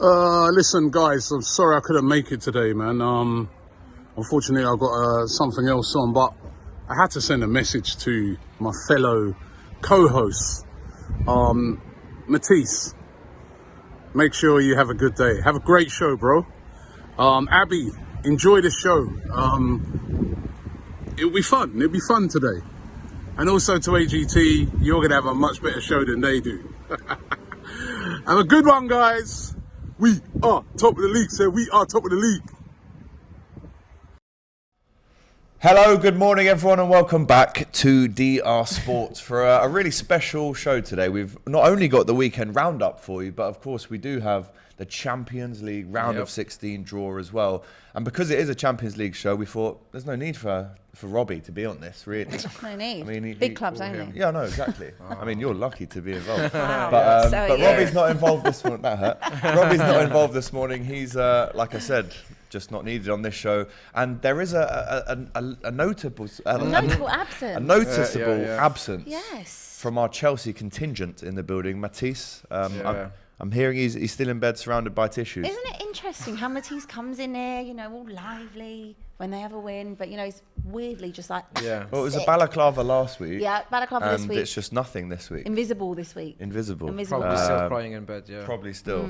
Listen, guys, I'm sorry I couldn't make it today, man. Unfortunately, I got something else on, but I had to send a message to my fellow co-hosts. Matisse, make sure you have a good day. Have a great show, bro. Abby, enjoy the show. It'll be fun. It'll be fun today. And also to AGT, you're going to have a much better show than they do. Have a good one, guys. We are top of the league, sir. We are top of the league. Hello, good morning everyone and welcome back to DR Sports for a really special show today. We've not only got the weekend roundup for you, but of course we do have the Champions League round of 16 draw as well. And because it is a Champions League show, we thought there's no need for Robbie to be on this, really. No need. I mean, big clubs only. Yeah, no, exactly. I mean, you're lucky to be involved. Wow. But Robbie's not involved this morning. That hurt. Robbie's not involved this morning. He's, like I said, just not needed on this show. And there is a noticeable absence from our Chelsea contingent in the building. Matisse, I'm hearing he's still in bed surrounded by tissues. Isn't it interesting how Matisse comes in there, you know, all lively when they have a win, but, you know, he's weirdly just like... Yeah. Well, it was a balaclava last week. Yeah, balaclava this week. And it's just nothing this week. Invisible this week. Invisible. Probably still crying in bed, Probably still,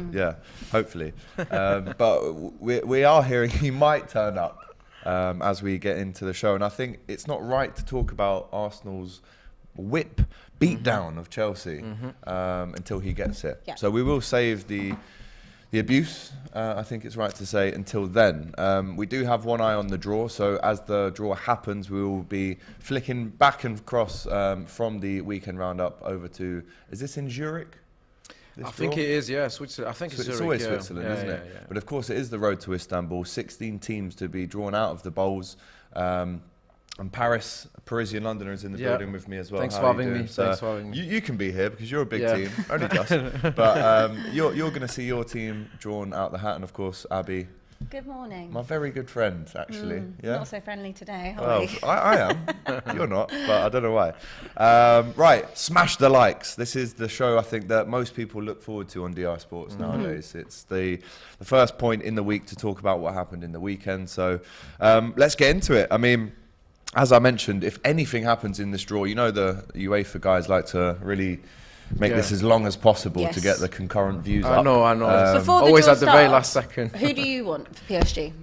hopefully. But we are hearing he might turn up as we get into the show. And I think it's not right to talk about Arsenal's beatdown of Chelsea until he gets here. Yeah. So we will save the abuse, I think it's right to say, until then. We do have one eye on the draw, so as the draw happens, we will be flicking back and across from the weekend roundup over to, is this in Zurich? I think it is, Switzerland. I think it's Zurich. It's always Switzerland, isn't it? Yeah. But of course it is the road to Istanbul, 16 teams to be drawn out of the bowls. And Parisian Londoners in the building with me as well. Thanks for having me. You can be here because you're a big team, only just. But you're going to see your team drawn out the hat, and of course, Abby. Good morning. My very good friend, actually. Not so friendly today, are we? I am. You're not, but I don't know why. Right, smash the likes. This is the show I think that most people look forward to on DR Sports nowadays. It's the first point in the week to talk about what happened in the weekend. So let's get into it. I mean, as I mentioned, if anything happens in this draw, you know the UEFA guys like to really make this as long as possible to get the concurrent views up. I know. Always at the very last second. Who do you want for PSG?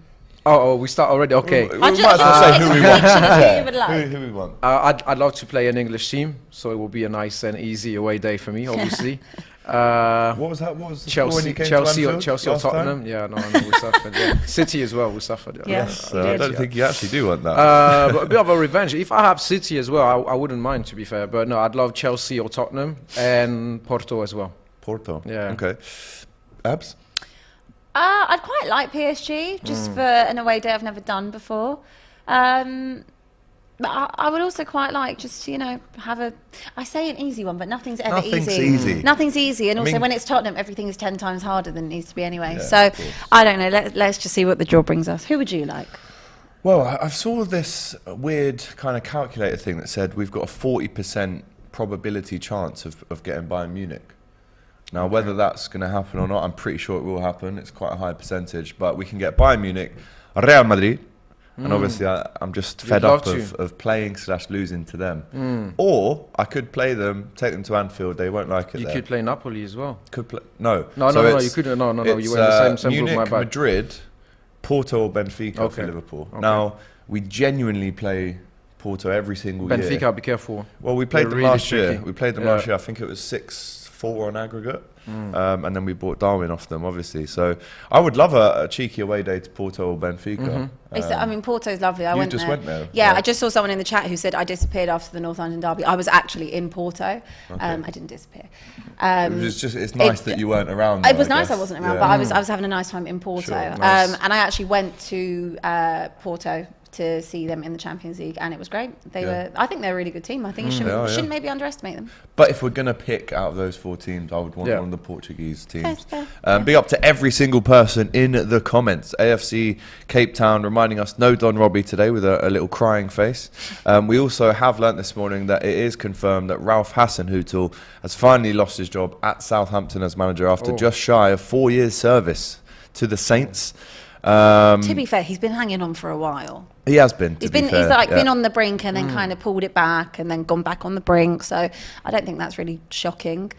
Oh, we start already? Okay. We might as well say who we want. Who you would like? Who we want. I'd love to play an English team, so it will be a nice and easy away day for me, obviously. What was that? What was the Chelsea or Tottenham? Yeah, no, we suffered. Yeah. City as well, we suffered. Yeah. Yes, I don't think you actually do want that. But a bit of a revenge. If I have City as well, I wouldn't mind, to be fair. But no, I'd love Chelsea or Tottenham and Porto as well. Porto. Yeah. Okay. Abs? I'd quite like PSG just for an away day I've never done before. But I would also quite like just to, have I say an easy one, but nothing's ever easy. Nothing's easy. And also when it's Tottenham, everything is 10 times harder than it needs to be anyway. Yeah, so I don't know. Let's just see what the draw brings us. Who would you like? Well, I saw this weird kind of calculator thing that said we've got a 40% probability chance of getting Bayern Munich. Now, whether that's going to happen or not, I'm pretty sure it will happen. It's quite a high percentage. But we can get Bayern Munich, Real Madrid, and obviously I'm just fed up of playing / losing to them. Or I could play them, take them to Anfield. They won't like it. You could play Napoli as well. No, you couldn't. No. You were in the same Munich, group. My bad. Madrid, Porto, or Benfica for Liverpool. Okay. Now we genuinely play Porto every single year. Benfica, be careful. Well, we played them last year. We played them last year. I think it was 6-4 on aggregate. And then we bought Darwin off them, obviously. So I would love a cheeky away day to Porto or Benfica. I mean, Porto's lovely. I went there. Yeah, I just saw someone in the chat who said I disappeared after the North London derby. I was actually in Porto. I didn't disappear. It's nice that you weren't around. It was nice I wasn't around, but I was having a nice time in Porto. Sure, nice. And I actually went to Porto to see them in the Champions League, and it was great. I think they're a really good team. I think you shouldn't maybe underestimate them. But if we're going to pick out of those 4 teams, I would want one of the Portuguese teams. Fair. Big up to every single person in the comments. AFC Cape Town reminding us no Don Robbie today with a little crying face. We also have learnt this morning that it is confirmed that Ralph Hasenhüttl has finally lost his job at Southampton as manager after just shy of 4 years service to the Saints. To be fair, he's been hanging on for a while. He has been. He's been on the brink and then kind of pulled it back and then gone back on the brink. So I don't think that's really shocking.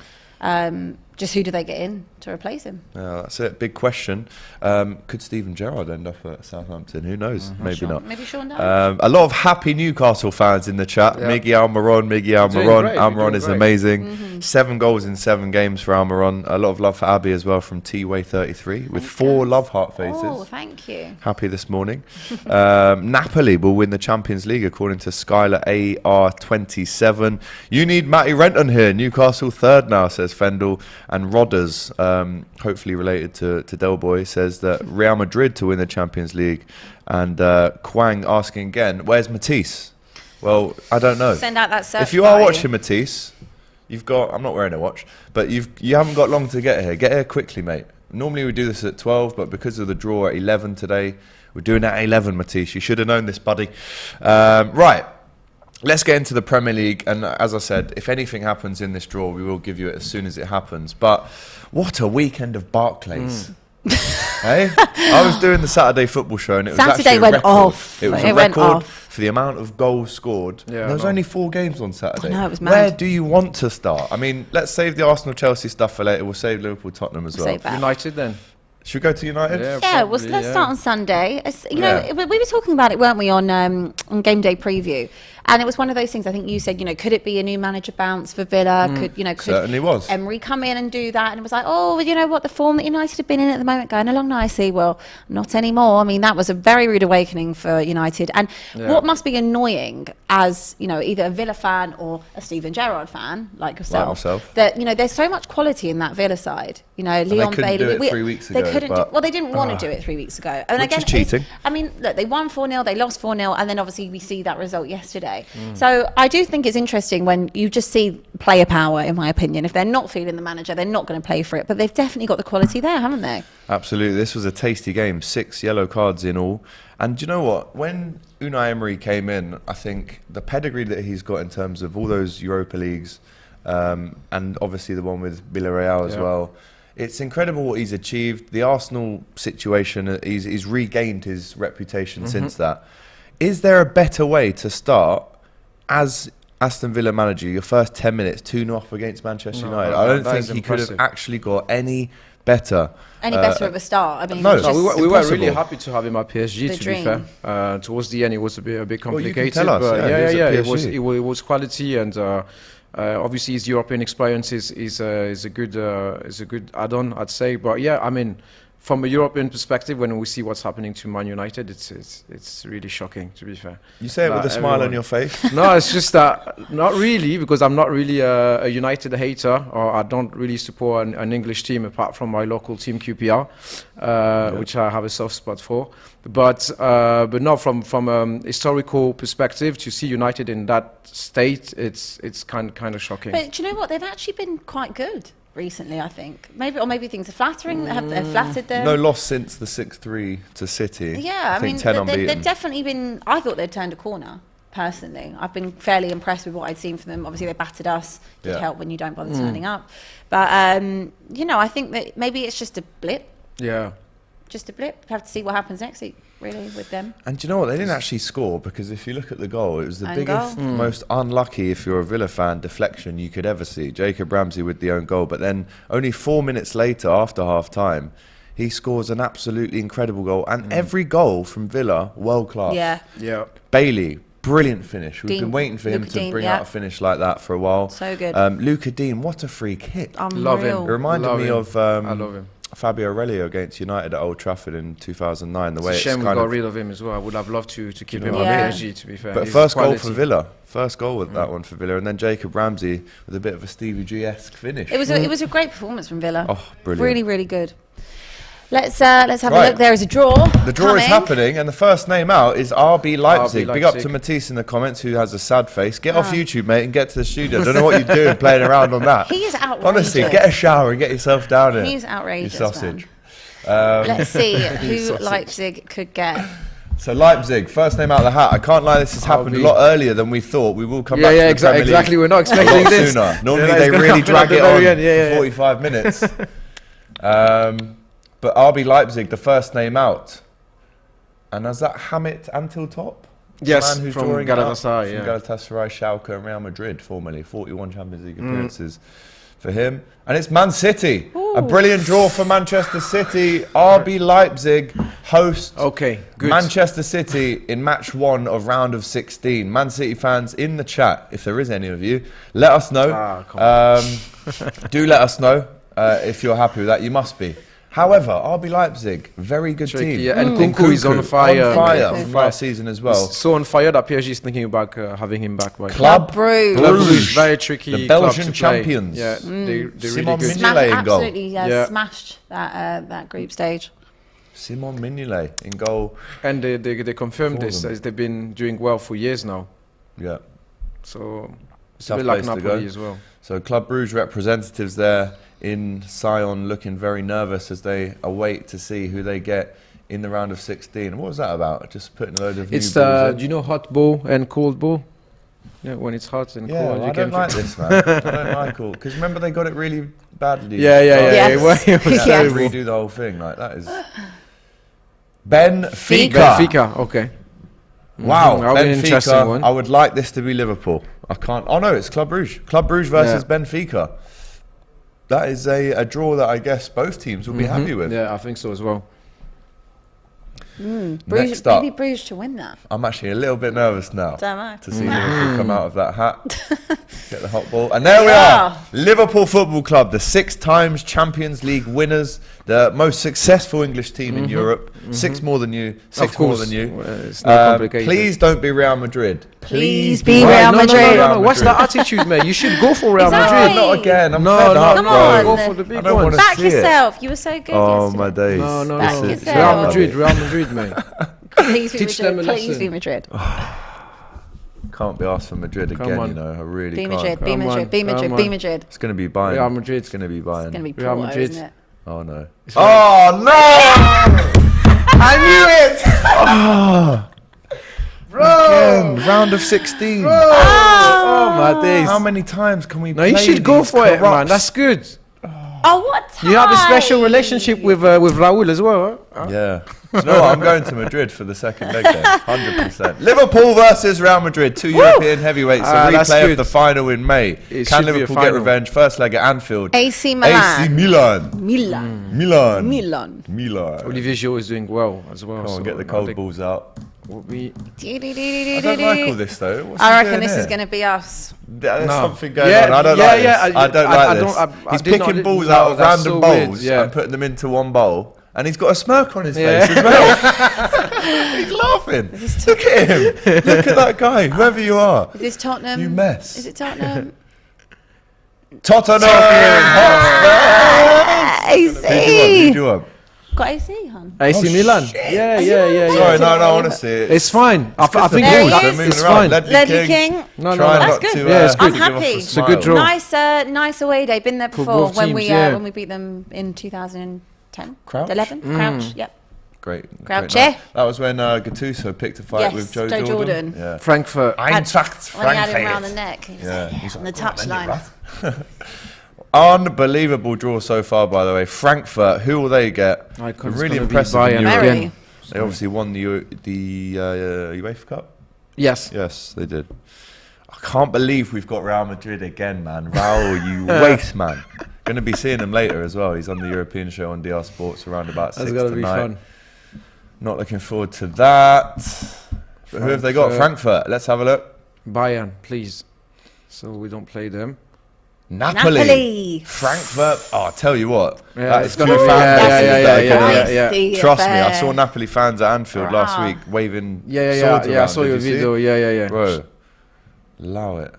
Just who do they get in to replace him? Yeah, that's it. Big question. Could Steven Gerrard end up at Southampton? Who knows? Maybe not. Maybe Sean does. A lot of happy Newcastle fans in the chat. Miggy Almiron. Almiron is amazing. 7 goals in 7 games for Almiron. A lot of love for Abby as well from T-Way33 with 4 love heart faces. Oh, thank you. Happy this morning. Napoli will win the Champions League according to Skylar AR27. You need Matty Renton here. Newcastle third now, says Fendel. And Rodders, hopefully related to Del Boy, says that Real Madrid to win the Champions League. And Kwang asking again, where's Matisse? Well, I don't know. Send out that search. If you are watching Matisse, you've got, I'm not wearing a watch, but you haven't got long to get here. Get here quickly, mate. Normally we do this at 12, but because of the draw at 11 today, we're doing it at 11, Matisse. You should have known this, buddy. Right. Let's get into the Premier League, and as I said, if anything happens in this draw, we will give you it as soon as it happens. But what a weekend of Barclays. Hey? I was doing the Saturday football show, and it was Saturday actually a went record. off. It was a record for the amount of goals scored. Yeah, there was only 4 games on Saturday. I know, it was mad. Where do you want to start? I mean, let's save the Arsenal-Chelsea stuff for later. We'll save Liverpool-Tottenham as well. United then. Should we go to United? Yeah, well, let's start on Sunday. You know, we were talking about it, weren't we, on game day preview? And it was one of those things. I think you said, could it be a new manager bounce for Villa? Could certainly was Emery come in and do that? And it was like, oh, you know what, the form that United have been in at the moment, going along nicely. Well, not anymore. I mean, that was a very rude awakening for United. And what must be annoying as either a Villa fan or a Steven Gerrard fan like yourself, that there's so much quality in that Villa side. Leon Bailey. Do it 3 weeks ago. They couldn't. They didn't want to do it 3 weeks ago. And which is cheating. I mean, look, they won 4-0, they lost 4-0, and then obviously we see that result yesterday. So I do think it's interesting when you just see player power, in my opinion. If they're not feeling the manager, they're not going to play for it. But they've definitely got the quality there, haven't they? Absolutely. This was a tasty game. 6 yellow cards in all. And do you know what? When Unai Emery came in, I think the pedigree that he's got in terms of all those Europa Leagues, and obviously the one with Villarreal as well, it's incredible what he's achieved. The Arsenal situation, he's regained his reputation since that. Is there a better way to start as Aston Villa manager, your first 10 minutes, 2-0 up against Manchester United? I don't think he could have actually got any better. Better of a start. I mean, we were really happy to have him at PSG, to be fair. Towards the end, it was a bit complicated. Well, but it was quality, and obviously his European experience is a good add-on, I'd say. But yeah, I mean, from a European perspective, when we see what's happening to Man United, it's really shocking, to be fair. You say it with a smile on your face? No, it's just that, not really, because I'm not really a United hater, or I don't really support an English team apart from my local team QPR, which I have a soft spot for. But no, from a historical perspective, to see United in that state, it's kind of shocking. But do you know what? They've actually been quite good recently, I think. Maybe things are flattering. Have flattered them. No loss since the 6-3 to City. Yeah, I mean, 10 unbeaten. They've definitely been. I thought they'd turned a corner. Personally, I've been fairly impressed with what I'd seen from them. Obviously, they battered us. Did help when you don't bother turning up. But I think that maybe it's just a blip. Yeah. Just a blip. Have to see what happens next week, really, with them. And do you know what? They didn't actually score, because if you look at the goal, it was the biggest, most unlucky, if you're a Villa fan, deflection you could ever see. Jacob Ramsey with the own goal. But then only 4 minutes later, after half-time, he scores an absolutely incredible goal. And every goal from Villa, world-class. Yeah. Bailey, brilliant finish. We've been waiting for him to bring out a finish like that for a while. So good. Luca Dean, what a free kick. Love him. It reminded me of... I love him. Fabio Aurelio against United at Old Trafford in 2009. The way it's a shame we got rid of him as well. I would have loved to keep him at PSG, to be fair. But first goal for Villa. First goal with that one for Villa. And then Jacob Ramsey with a bit of a Stevie G-esque finish. It was a great performance from Villa. Oh, brilliant. Really, really good. Let's have a look. There is a draw. The draw is happening, and the first name out is RB Leipzig. Big up to Matisse in the comments, who has a sad face. Get off YouTube, mate, and get to the studio. I don't know what you're doing playing around on that. He is outrageous. Honestly, get a shower and get yourself down here. He's outrageous, you sausage. Let's see who Leipzig could get. So Leipzig, first name out of the hat. I can't lie, this has happened a lot earlier than we thought. We will come back to the Premier League exactly. We're not expecting this sooner. Normally they really drag it on for 45 minutes. But RB Leipzig, the first name out. And is that Hamit Antiltop? Yes, the man who's from drawing Galatasaray. From Galatasaray, Schalke and Real Madrid, formerly. 41 Champions League appearances for him. And it's Man City. Ooh. A brilliant draw for Manchester City. RB Leipzig host Manchester City in match 1 of round of 16. Man City fans in the chat, if there is any of you, let us know. Do let us know if you're happy with that. You must be. However, RB Leipzig, very good team. Yeah, and Kunku is on fire. From last season as well. So on fire that PSG is thinking about having him back. Right? Club Brugge. Very tricky. The Belgian champions. Yeah, they're Simon really good. Mignolet in goal. Absolutely, smashed that group stage. Simon Mignolet in goal. And they confirmed this, as they've been doing well for years now. Yeah. So it's a bit like Napoli as well. So Club Brugge representatives there in Sion looking very nervous as they await to see who they get in the round of 16. What was that about? Just putting a load of It's new balls in? do you know hot ball and cold ball? Yeah, when it's hot and cold. Well, I don't like this, man. I don't like all, because remember they got it really badly. Yes. Redo the whole thing. Like that is Benfica. Okay. Wow, That'll be an interesting one. I would like this to be Liverpool. I can't. Oh no, it's Club Brugge. Club Brugge versus Benfica. That is a draw that I guess both teams will be happy with. Yeah, I think so as well. Next up, maybe Bruges to win that. I'm actually a little bit nervous now to see Liverpool come out of that hat, get the hot ball. And there we are, Liverpool Football Club, the 6 times Champions League winners, the most successful English team in Europe. 6 more than you, 6 more than you. It's not complicated. Please don't be Real Madrid. Please be Real Madrid. No. What's that attitude, mate? You should go for Real Madrid. Not again. I'm fed up, come bro. on. Go for the big don't ones. Back yourself. You were so good yesterday. My days. No. Back yourself. Real Madrid, mate. Please be Teach Madrid. them a Please lesson. be Madrid. Can't be asked for Madrid again, on. you know. I really Be can't. Madrid. Be Madrid. Be Madrid. Be Madrid. It's going to be Bayern. Real Madrid. It's going to be Bayern. It's going to be Real Porto, Madrid. isn't it? Oh no. Oh no! I knew it! Bro! Again, round of 16. Bro! Oh my days. How many times can we No, play you should go these for it, man. corrupts? That's good. Oh, what time? You have a special relationship with Raul as well, huh? Yeah. You know what? I'm going to Madrid for the second leg then. 100%. Liverpool versus Real Madrid. 2 European heavyweights. A replay of the final in May. Can Liverpool get revenge? First leg at Anfield. AC Milan. AC Milan. Milan. Olivier Giroud is doing well as well. Come on, get the cold balls out. I I don't like all this though. What's I he reckon doing this here? is going to be us. There's something going on. I don't like this. I don't like this. He's picking balls out of random bowls and putting them into one bowl. And he's got a smirk on his face as well. He's laughing. Look at him. Look at that guy, whoever you are. Is this Tottenham? You mess. Is it Tottenham? Tottenham! AC! Who'd you want? Got AC, hon. AC Milan. Yeah. Sorry, no, honestly. It's fine. I think it's fine. Ledley King. No, that's good. I'm happy. It's a good draw. Nice away day. Been there before when we beat them in 2010. Crouch? 11. Crouch. Yep. Great. Crouch. That was when Gattuso picked a fight with Joe Jordan. Yeah. Frankfurt. Eintracht When he had him around the Frankfurt. neck. He's on the touchline. Unbelievable draw so far, by the way. Frankfurt, who will they get? Really impressive in Europe. They obviously won the UEFA Cup. Yes, they did. I can't believe we've got Real Madrid again, man. Raul, you waste, man. Going to be seeing him later as well. He's on the European show on DR Sports around about 6 tonight. That's going to be fun. Not looking forward to that. But who have they got? Frankfurt. Let's have a look. Bayern, please. So we don't play them. Napoli. Frankfurt. Oh, I'll tell you what. Yeah, it's going to be. Yeah. Trust me, I saw Napoli fans at Anfield last week waving swords around. I saw your video. Yeah. Bro, allow it.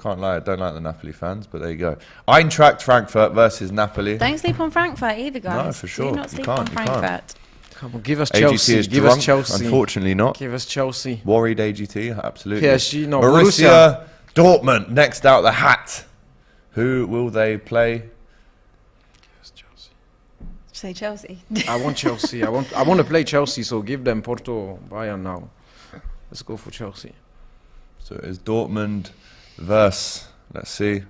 can't lie, I don't like the Napoli fans, but there you go. Eintracht Frankfurt versus Napoli. Don't sleep on Frankfurt either, guys. No, for sure. Do not You sleep can't, on you can't. Frankfurt. Come on, give us AGT Chelsea. is Give drunk, us Chelsea. unfortunately not. Give us Chelsea. Worried AGT, absolutely. PSG, no. Borussia Dortmund, next out the hat. Who will they play? Say Chelsea. I want Chelsea. I want to play Chelsea, so give them Porto, Bayern now. Let's go for Chelsea. So it is Dortmund versus, let's see.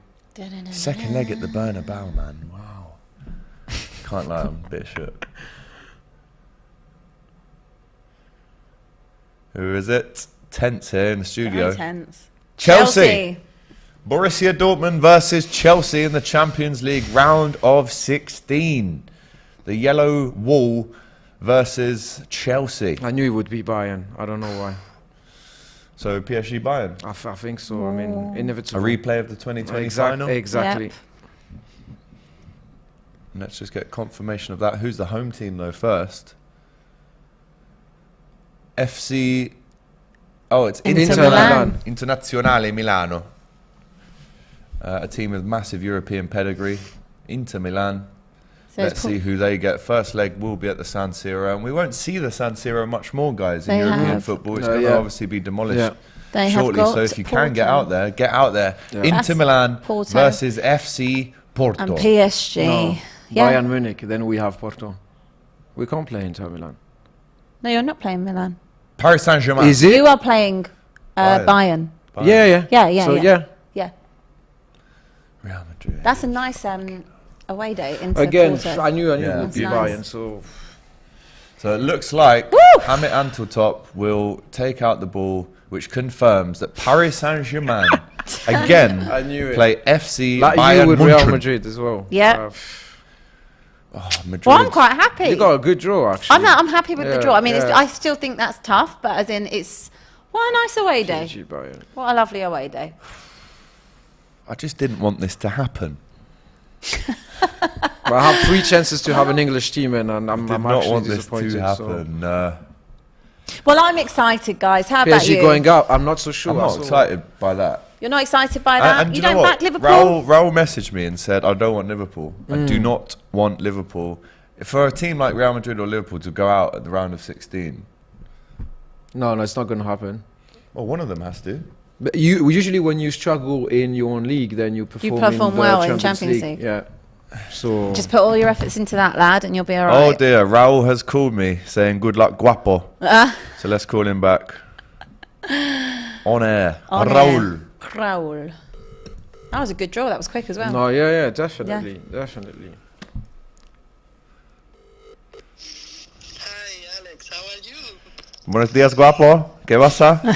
Second leg at the Bernabeu, man. Wow. Can't lie, I'm a bit shook. Who is it? Tense here in the studio. Very tense. Chelsea. Borussia Dortmund versus Chelsea in the Champions League round of 16. The Yellow Wall versus Chelsea. I knew it would be Bayern. I don't know why. So PSG Bayern. I think so. I mean, inevitable. A replay of the 2020 final. Exactly. Yep. Let's just get confirmation of that. Who's the home team though first? FC. Oh, it's Inter Milan. Internazionale Milano. A team with massive European pedigree. Inter Milan. So Let's see who they get. First leg will be at the San Siro, and we won't see the San Siro much more, guys, in European football. It's going to obviously be demolished shortly. So if you can get out there, get out there. Yeah. Inter Milan versus FC Porto. And PSG. No. Yeah. Bayern Munich. Then we have Porto. We can't play Inter Milan. No, you're not playing Milan. Paris Saint-Germain. Is it? You are playing Bayern. Yeah. Yeah. Real Madrid. That's a nice away day into Again, Porto. I knew Yeah. it would be Nice. Bayern. So So it looks like Hamit Anteltop will take out the ball, which confirms that Paris Saint-Germain again I knew it. play FC like Bayern you with Munich. Real Madrid as well. Yeah. Oh, Madrid. Well, I'm quite happy. You got a good draw actually. I'm happy with the Yeah, draw. I mean, yeah. I still think that's tough, but as in, it's what a nice away day. PSG Bayern. What a lovely away day. I just didn't want this to happen. But I have 3 chances to have an English team in, and I'm Did not actually want this disappointed. to happen. Well, I'm excited, guys. How So. about PSG you? going up. I'm not so sure. I'm not excited by that. You're not excited by that? And You do don't know back what? Liverpool? Raul messaged me and said, I don't want Liverpool. I do not want Liverpool. For a team like Real Madrid or Liverpool to go out at the round of 16, No, it's not going to happen. well, one of them has to. But you usually when you struggle in your own league, then you perform, perform in the well in Champions Champions League. League. Yeah. So Just put all your efforts into that, lad, and you'll be all Oh right. dear, Raul has called me saying good luck, guapo. So let's call him back. On air. On Raul. air. Raul. That was a good draw. That was quick as well. no, yeah, definitely. Hi Alex, how are you? Buenos días, guapo. ¿Qué pasa? Oh,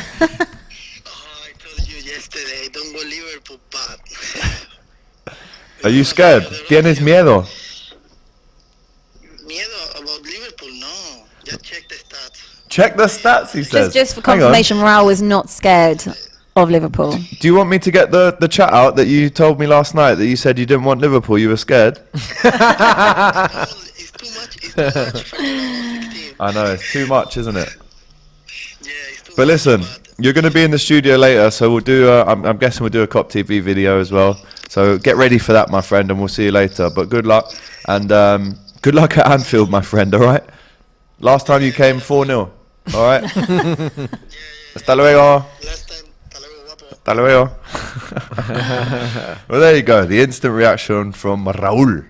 I told you yesterday, don't go Liverpool, but Are you scared? ¿Tienes miedo? miedo about Liverpool? No, just check the stats. Check the stats, he says. Just for Hang on. confirmation, Raul was not scared of Liverpool. Do you want me to get the chat out that you told me last night that you said you didn't want Liverpool, you were scared? It's too much for the round of 16. I know, it's too much, isn't it? Yeah, it's too But much, listen, but you're going to be in the studio later, so we'll do, I'm guessing we'll do a Cop TV video as well. So get ready for that, my friend, and we'll see you later. But good luck, and good luck at Anfield, my friend, all right? Last time you came 4-0, all right? Hasta luego. last time, hasta luego, guapo. Hasta luego. Well, there you go, the instant reaction from Raul.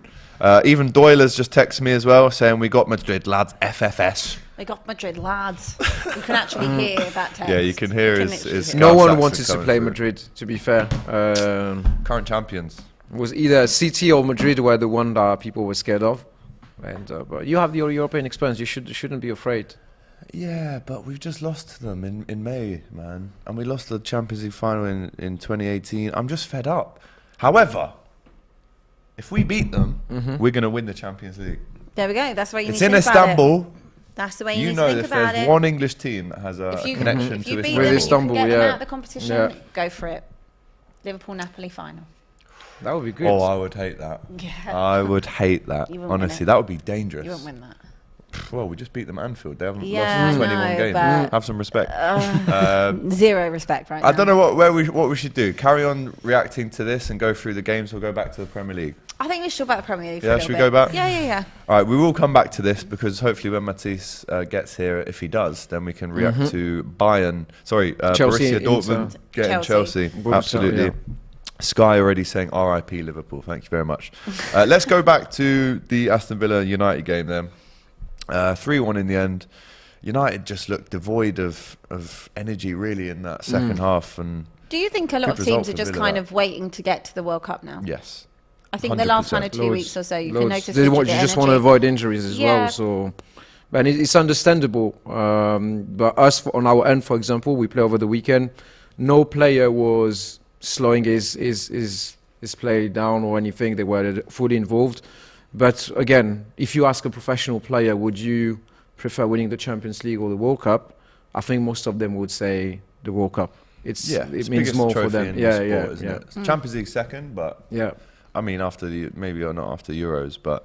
Even Doyle has just texted me as well, saying we got Madrid, lads, FFS. We got Madrid, lads. You can actually hear that text. Yeah, you can hear You his literally hear No Scouse one accent wanted to coming play through. Madrid, to be fair. Current champions. It was either City or Madrid were the one that people were scared of. And but you have your European experience. You shouldn't be afraid. Yeah, but we've just lost to them in May, man. And we lost the Champions League final in 2018. I'm just fed up. However, if we beat them, we're going to win the Champions League. There we go. That's why you It's need in to think about it. Istanbul. That's the way you You need know to that think if about there's it. one English team that has a If you, connection if to you beat Istanbul. them Istanbul, and you can get them yeah. out of the competition, Yeah. go for it. Liverpool-Napoli final. That would be good. Oh, I would hate that. Yeah. I would hate that. You wouldn't win Honestly, it. that would be dangerous. You won't win that. Well, we just beat them at Anfield. They haven't Yeah, lost in 21 no, games. but- Have some respect. Zero respect right now. I don't know what we should do. Carry on reacting to this and go through the games, or go back to the Premier League. I think we should talk about the Premier League. For a Yeah, little should we bit. go back? Yeah. All right, we will come back to this because hopefully when Matisse gets here, if he does, then we can react to Bayern. Sorry, Chelsea, Borussia Dortmund getting Chelsea. Borussia, Absolutely. yeah. Sky already saying RIP Liverpool. Thank you very much. Let's go back to the Aston Villa United game then. 3-1 in the end. United just looked devoid of energy really in that second half. And Do you think a lot good of result teams are for just Villa, kind that. of waiting to get to the World Cup now? yes. I think the last kind of 2 Loads- weeks or so, you can loads. notice They that want, the you just want to energy- avoid injuries as Yeah. well. So, but it's understandable. But us on our end, for example, we play over the weekend. No player was slowing his play down or anything. They were fully involved. But again, if you ask a professional player, would you prefer winning the Champions League or the World Cup? I think most of them would say the World Cup. It means biggest more for trophy them. in the Yeah, sport, yeah, isn't yeah. it? It's Champions League second, but Yeah. I mean, after the maybe or not after Euros, but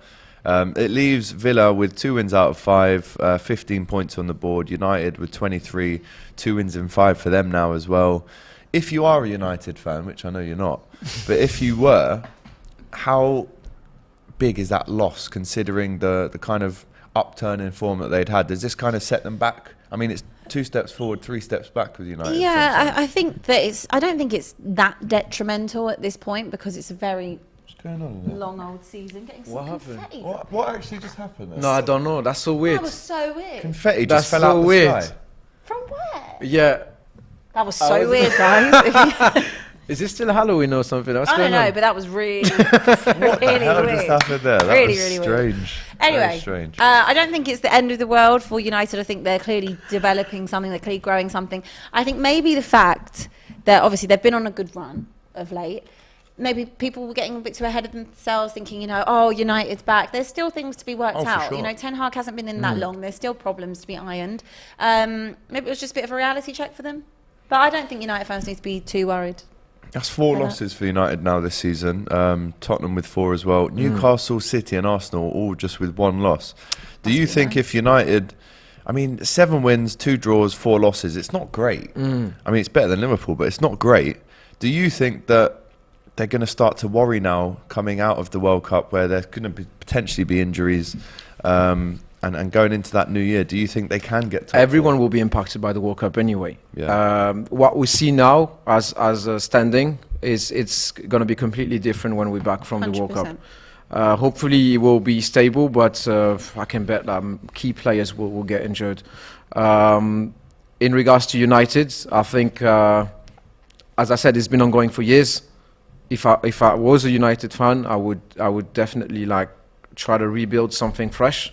it leaves Villa with 2 wins out of 5, 15 points on the board. United with 23, 2 wins in 5 for them now as well. If you are a United fan, which I know you're not, but if you were, how big is that loss considering the kind of upturn in form that they'd had? Does this kind of set them back? I mean, it's 2 steps forward, 3 steps back with United. Yeah, I think that I don't think it's that detrimental at this point because it's a very What's going on in there? long old season. Getting some What happened? confetti. What actually just happened there? No, I don't know. That's so weird. That was so weird. Confetti That's just fell so out the weird. sky. From where? Yeah. That was so weird, guys. Is this still Halloween or something? What's I don't going know, on? but that was really, What the really hell weird. just happened there? That Really, was really weird. strange. Anyway, Very strange. I don't think it's the end of the world for United. I think they're clearly developing something. They're clearly growing something. I think maybe the fact that obviously they've been on a good run of late. Maybe people were getting a bit too ahead of themselves, thinking, oh, United's back. There's still things to be worked Oh, for out. sure. Ten Hag hasn't been in that long. There's still problems to be ironed. Maybe it was just a bit of a reality check for them. But I don't think United fans need to be too worried. That's 4 Yeah. losses for United now this season. Tottenham with 4 as well. Newcastle, City and Arsenal all just with 1 loss. Do you think if United... I mean, 7 wins, 2 draws, 4 losses. It's not great. I mean, it's better than Liverpool, but it's not great. Do you think that they're going to start to worry now coming out of the World Cup where there's going to potentially be injuries and going into that new year? Do you think they can get top Everyone 4? will be impacted by the World Cup anyway. Yeah. What we see now as a standing is it's going to be completely different when we're back from the World Cup. 100%. Hopefully it will be stable, but I can bet that key players will get injured. In regards to United, I think, as I said, it's been ongoing for years. If I was a United fan, I would definitely try to rebuild something fresh.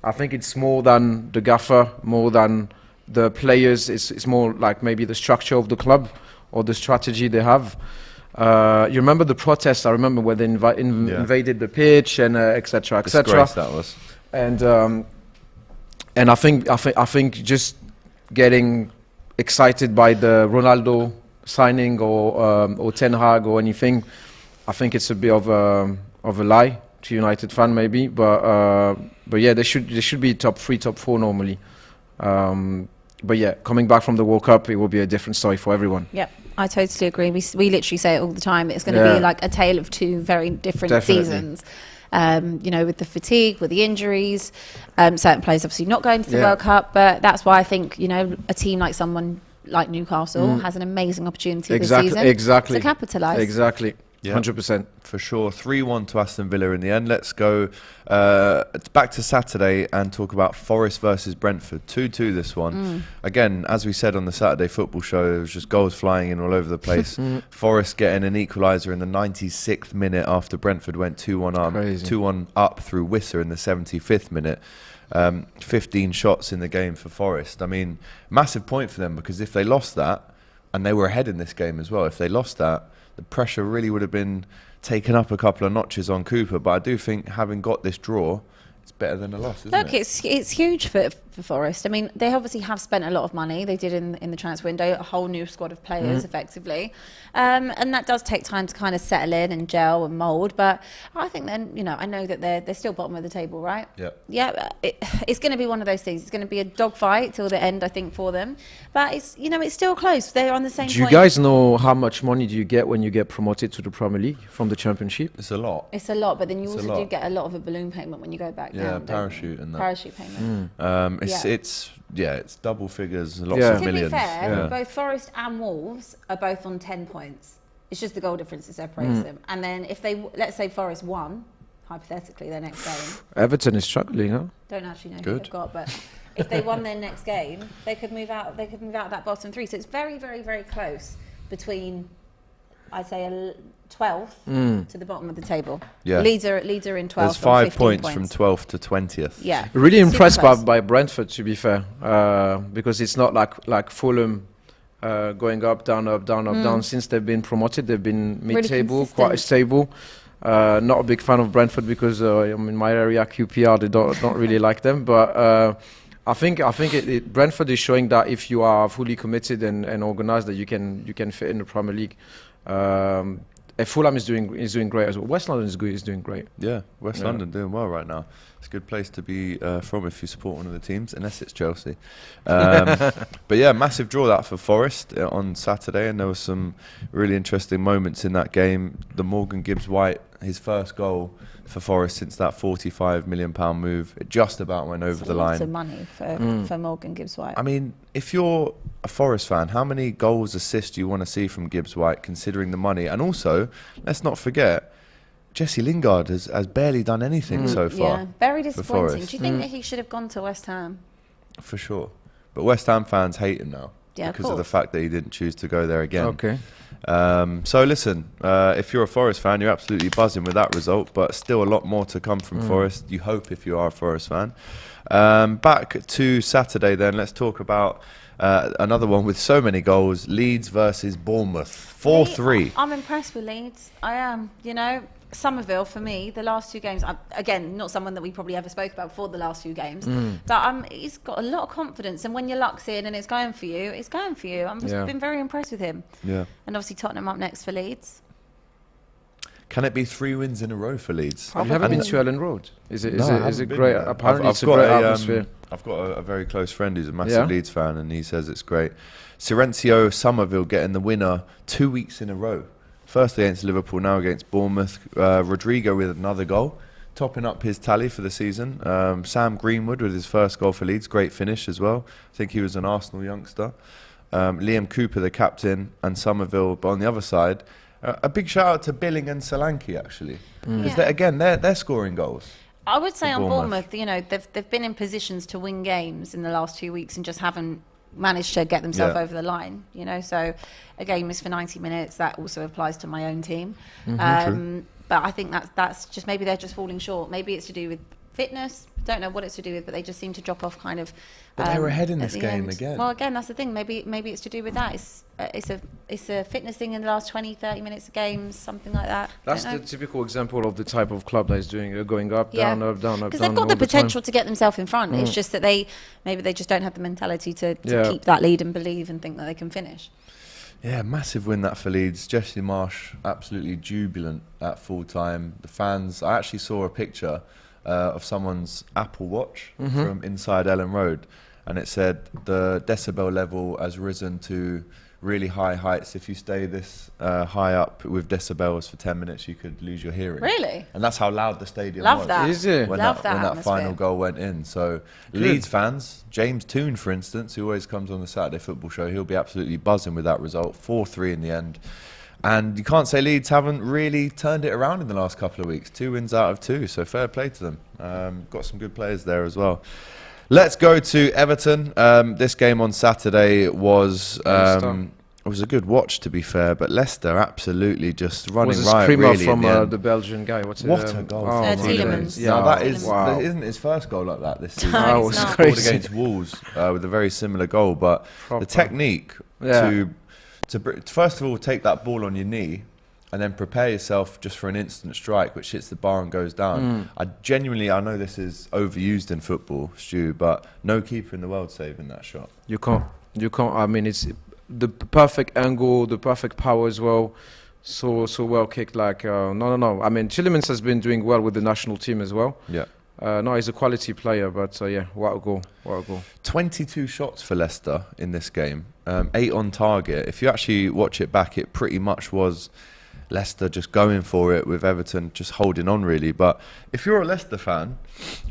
I think it's more than the gaffer, more than the players. It's more like maybe the structure of the club or the strategy they have. You remember the protests? I remember when they invaded the pitch and etc. etc. Disgrace that was. And I think just getting excited by the Ronaldo signing or Ten Hag or anything, I think it's a bit of a lie to United fan maybe, but yeah, they should be top 3, top 4 normally. But yeah, coming back from the World Cup, it will be a different story for everyone. Yep, I totally agree. We literally say it all the time. It's going to be like a tale of 2 very different seasons. With the fatigue, with the injuries, certain players obviously not going to the World Cup, but that's why I think a team like someone like Newcastle has an amazing opportunity this season to capitalise. Exactly. Yeah. 100%. For sure. 3-1 to Aston Villa in the end. Let's go back to Saturday and talk about Forest versus Brentford. 2-2 this one. Again, as we said on the Saturday football show, it was just goals flying in all over the place. Forest getting an equaliser in the 96th minute after Brentford went 2-1 up through Wissa in the 75th minute. 15 shots in the game for Forest. I mean, massive point for them, because if they lost that, and they were ahead in this game as well, if they lost that, the pressure really would have been taken up a couple of notches on Cooper. But I do think having got this draw, it's better than a loss, isn't Look, it? it's huge for Forest. I mean, they obviously have spent a lot of money. They did in the transfer window, a whole new squad of players, effectively, and that does take time to kind of settle in and gel and mould. But I think then, you know, I know that they're still bottom of the table, right? Yeah. Yeah, it's going to be one of those things. It's going to be a dogfight till the end, I think, for them. But it's, you know, it's still close. They're on the same. Do you guys know how much money do you get when you get promoted to the Premier League from the Championship? It's a lot. It's a lot, but then you also do get a lot of a balloon payment when you go back down. Yeah, parachute and that. Parachute payment. It's double figures, lots of millions. To be fair, both Forest and Wolves are both on 10 points. It's just the goal difference that separates them. And then if they, let's say Forest won, hypothetically, their next game. Everton is struggling, huh? Don't actually know who they've got, but if they won their next game, they could move out. They could move out of that bottom three. So it's very, very, very close between, I'd say, a 12th to the bottom of the table. Yeah. Leeds are in 12th. There's 5 points from 12th to 20th. Yeah. Really impressed by Brentford, to be fair, because it's not like Fulham going up, down, up, down, up, down. Since they've been promoted, they've been mid-table, really quite stable. Not a big fan of Brentford because I'm in my area, QPR, they don't really like them. But I think Brentford is showing that if you are fully committed and organised, that you can fit in the Premier League. Fulham is doing great as well. West London is doing great. Yeah, West London doing well right now. It's a good place to be from if you support one of the teams, unless it's Chelsea. But yeah, massive draw that for Forest on Saturday, and there were some really interesting moments in that game. The Morgan Gibbs-White, his first goal for Forest since that £45 million move, it just about went over the line. Lots of money for Morgan Gibbs-White. I mean, if you're a Forest fan, how many goals, assists do you want to see from Gibbs-White, considering the money? And also, let's not forget, Jesse Lingard has barely done anything so far. Yeah, very disappointing. Do you think that he should have gone to West Ham? For sure. But West Ham fans hate him now because of the fact that he didn't choose to go there again. Okay. So listen, if you're a Forest fan, you're absolutely buzzing with that result, but still a lot more to come from Forest. You hope if you are a Forest fan. Back to Saturday then, let's talk about another one with so many goals. Leeds versus Bournemouth, 4-3. I'm impressed with Leeds. I am. You know, Somerville, for me, the last 2 games, again, not someone that we probably ever spoke about before the last few games, but he's got a lot of confidence, and when your luck's in and it's going for you, it's going for you. I've been very impressed with him. Yeah. And obviously Tottenham up next for Leeds. Can it be 3 wins in a row for Leeds? You haven't been to Ellen Road? Is it great? There. Apparently it's a great atmosphere. I've got a very close friend who's a massive Leeds fan, and he says it's great. Silencio Somerville getting the winner 2 weeks in a row. First against Liverpool, now against Bournemouth. Rodrigo with another goal, topping up his tally for the season. Sam Greenwood with his first goal for Leeds, great finish as well. I think he was an Arsenal youngster. Liam Cooper, the captain, and Somerville. But on the other side, a big shout out to Billing and Solanke actually, because they're scoring goals. I would say on Bournemouth, you know, they've been in positions to win games in the last 2 weeks and just haven't managed to get themselves over the line, you know. So a game is for 90 minutes. That also applies to my own team. But I think that's just, maybe they're just falling short. Maybe it's to do with fitness. Don't know what it's to do with, but they just seem to drop off kind of. But they were ahead in this game end. again. Well, again, that's the thing. Maybe it's to do with that. It's a fitness thing in the last 20, 30 minutes of games, something like that. That's the typical example of the type of club that is doing going up, down, up, down, up, down. Because they've got the potential to get themselves in front. It's just that they just don't have the mentality to keep that lead and believe and think that they can finish. Yeah, massive win that for Leeds. Jesse Marsh absolutely jubilant at full time. The fans, I actually saw a picture of someone's Apple Watch from inside Ellen Road, and it said the decibel level has risen to really high heights. If you stay this high up with decibels for 10 minutes, you could lose your hearing. Really? And that's how loud the stadium Love was. that. Is it? When Love that when that atmosphere. final goal went in. So Leeds fans, James Toon, for instance, who always comes on the Saturday Football Show, he'll be absolutely buzzing with that result. 4-3 in the end. And you can't say Leeds haven't really turned it around in the last couple of weeks. 2 wins out of 2, so fair play to them. Got some good players there as well. Let's go to Everton. This game on Saturday was a good watch, to be fair, but Leicester absolutely just running riot really from in the Belgian guy. What a goal! Tielemans. Yeah, that is wow. isn't his first goal like that this season. No, That was not. Scored crazy. against Wolves with a very similar goal, but Proper. the technique to first of all take that ball on your knee and then prepare yourself just for an instant strike which hits the bar and goes down. I know this is overused in football, Stu, but no keeper in the world saving that shot. You can't. I mean, it's the perfect angle, the perfect power as well. So well kicked. Like no. I mean, Tielemans has been doing well with the national team as well. Yeah. No, he's a quality player, but yeah, what a goal. 22 shots for Leicester in this game, 8 on target. If you actually watch it back, it pretty much was Leicester just going for it with Everton just holding on really. But if you're a Leicester fan,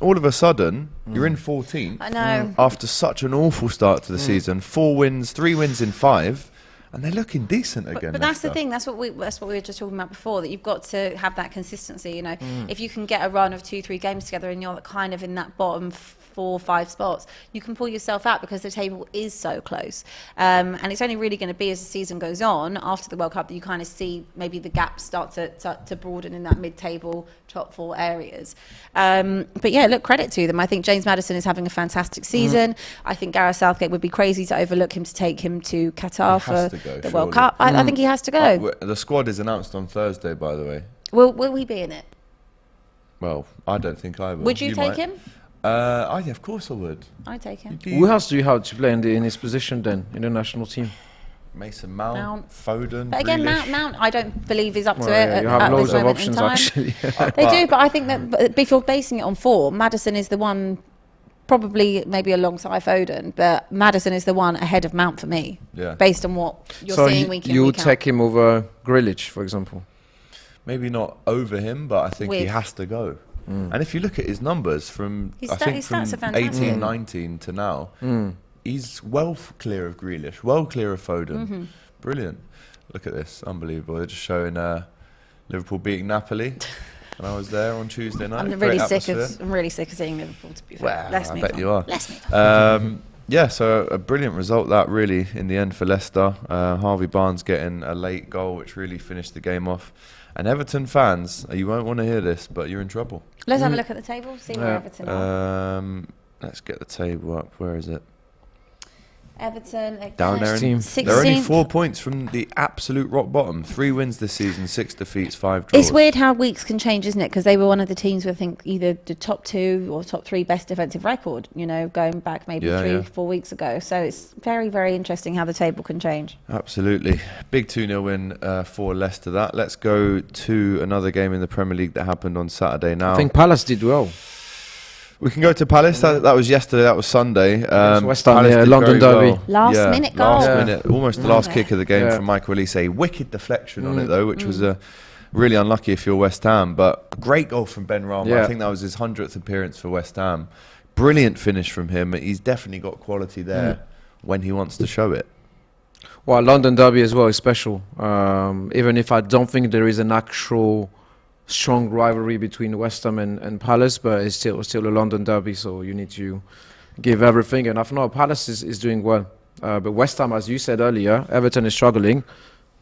all of a sudden you're in 14th. I know. After such an awful start to the season, 3 wins in 5. And they're looking decent again. But that's the thing. That's what we were just talking about before. That you've got to have that consistency. You know, if you can get a run of 2-3 games together, and you're kind of in that bottom 4-5 spots, you can pull yourself out because the table is so close. And it's only really going to be as the season goes on after the World Cup that you kind of see maybe the gaps start to broaden in that mid-table top 4 areas. But yeah, look, credit to them. I think James Maddison is having a fantastic season. I think Gareth Southgate would be crazy to overlook him to take him to Qatar for the World Cup. I think he has to go. The squad is announced on Thursday, by the way. Will he be in it? Well, I don't think I will. Would you take him? Yeah, of course I would. I'd take him. Who else do you have to play in his position then in the national team? Mason Mount, Foden. But again, Grealish. Mount, I don't believe he's up to it. Yeah, you have loads of options actually. They do, but I think that if you're basing it on form, Maddison is the one, probably maybe alongside Foden, but Maddison is the one ahead of Mount for me. Yeah. Based on what you're seeing week in, you week would take him over Grealish, for example? Maybe not over him, but I think he has to go. And if you look at his numbers from, I think from 18, 19 to now, he's well clear of Grealish, well clear of Foden. Brilliant. Look at this, unbelievable. They're just showing Liverpool beating Napoli. And I was there on Tuesday night. I'm really sick of seeing Liverpool, to be fair. Well, I bet you are. Yeah, so a brilliant result that really in the end for Leicester. Harvey Barnes getting a late goal which really finished the game off. And Everton fans, you won't want to hear this, but you're in trouble. Let's have a look at the table, see where Everton are. Let's get the table up. Where is it? Everton down there. They're only 4 points from the absolute rock bottom. 3 wins this season, 6 defeats, 5 draws. It's weird how weeks can change, isn't it? Because they were one of the teams with, I think, either the top 2 or top 3 best defensive record, you know, going back maybe 3-4 weeks ago. So it's very, very interesting how the table can change. Absolutely. Big 2-0 win for Leicester. Let's go to another game in the Premier League that happened on Saturday now. I think Palace did well. We can go to Palace. That was yesterday. That was Sunday. West Ham, London derby. Last minute goal. Last minute. Almost the last kick of the game from Michael Elise. A wicked deflection on it, though, which was really unlucky if you're West Ham. But a great goal from Ben Rama. I think that was his 100th appearance for West Ham. Brilliant finish from him. He's definitely got quality there when he wants to show it. Well, London derby as well is special. Even if I don't think there is an actual strong rivalry between West Ham and Palace, but it's still a London derby, so you need to give everything. And I know Palace is doing well, but West Ham, as you said earlier, Everton is struggling,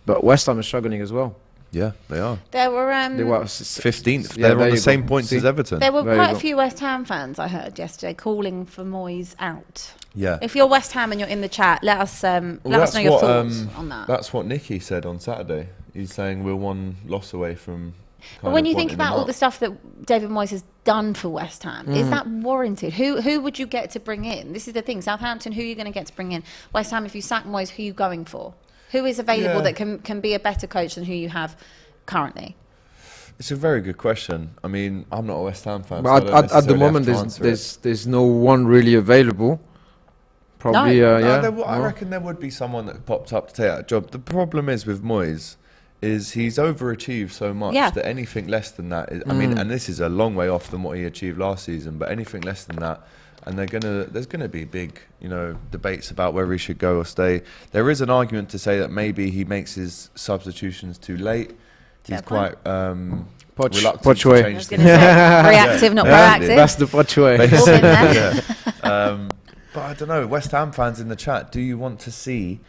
but West Ham is struggling as well. Yeah, they are. They were 15th. They're on the same points as Everton. There were quite a few West Ham fans I heard yesterday calling for Moyes out. Yeah. If you're West Ham and you're in the chat, let us know your thoughts on that. That's what Nicky said on Saturday. He's saying we're 1 loss away from. But when you think about all the stuff that David Moyes has done for West Ham, is that warranted? Who would you get to bring in? This is the thing. Southampton, who are you going to get to bring in? West Ham, if you sack Moyes, who are you going for? Who is available that can be a better coach than who you have currently? It's a very good question. I mean, I'm not a West Ham fan. But at the moment, there's no one really available. Probably, I reckon there would be someone that popped up to take that job. The problem is with Moyes is he's overachieved so much that anything less than that is, I mean, and this is a long way off than what he achieved last season, but anything less than that, and there's gonna be big, debates about whether he should go or stay. There is an argument to say that maybe he makes his substitutions too late. He's quite reluctant to change things. Reactive, not proactive. That's the Poch way. But I don't know, West Ham fans in the chat, do you want to see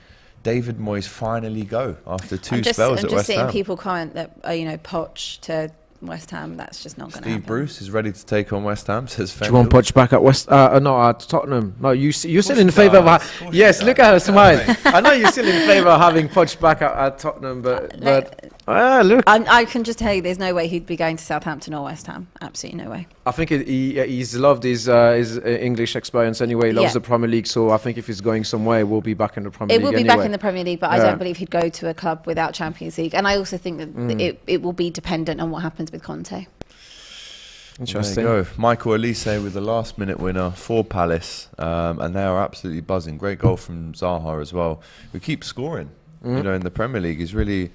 David Moyes finally go after 2 spells at West Ham? I'm just seeing people comment that, Poch to West Ham, that's just not going to happen. Steve Bruce is ready to take on West Ham, says Fendel. Do you want Poch back at at Tottenham? No, you're still in favour of... Yes, look at her smile. I know you're still in favour of having Poch back at Tottenham, but Look. I can just tell you, there's no way he'd be going to Southampton or West Ham. Absolutely no way. I think he's loved his English experience anyway. He loves the Premier League, so I think if he's going somewhere, we'll be back in the Premier League. It will be anyway. back in the Premier League, but I don't believe he'd go to a club without Champions League. And I also think that it will be dependent on what happens with Conte. Interesting. There you go. Michael Elise with the last-minute winner for Palace, and they are absolutely buzzing. Great goal from Zaha as well, who keeps scoring. You know, in the Premier League, he's really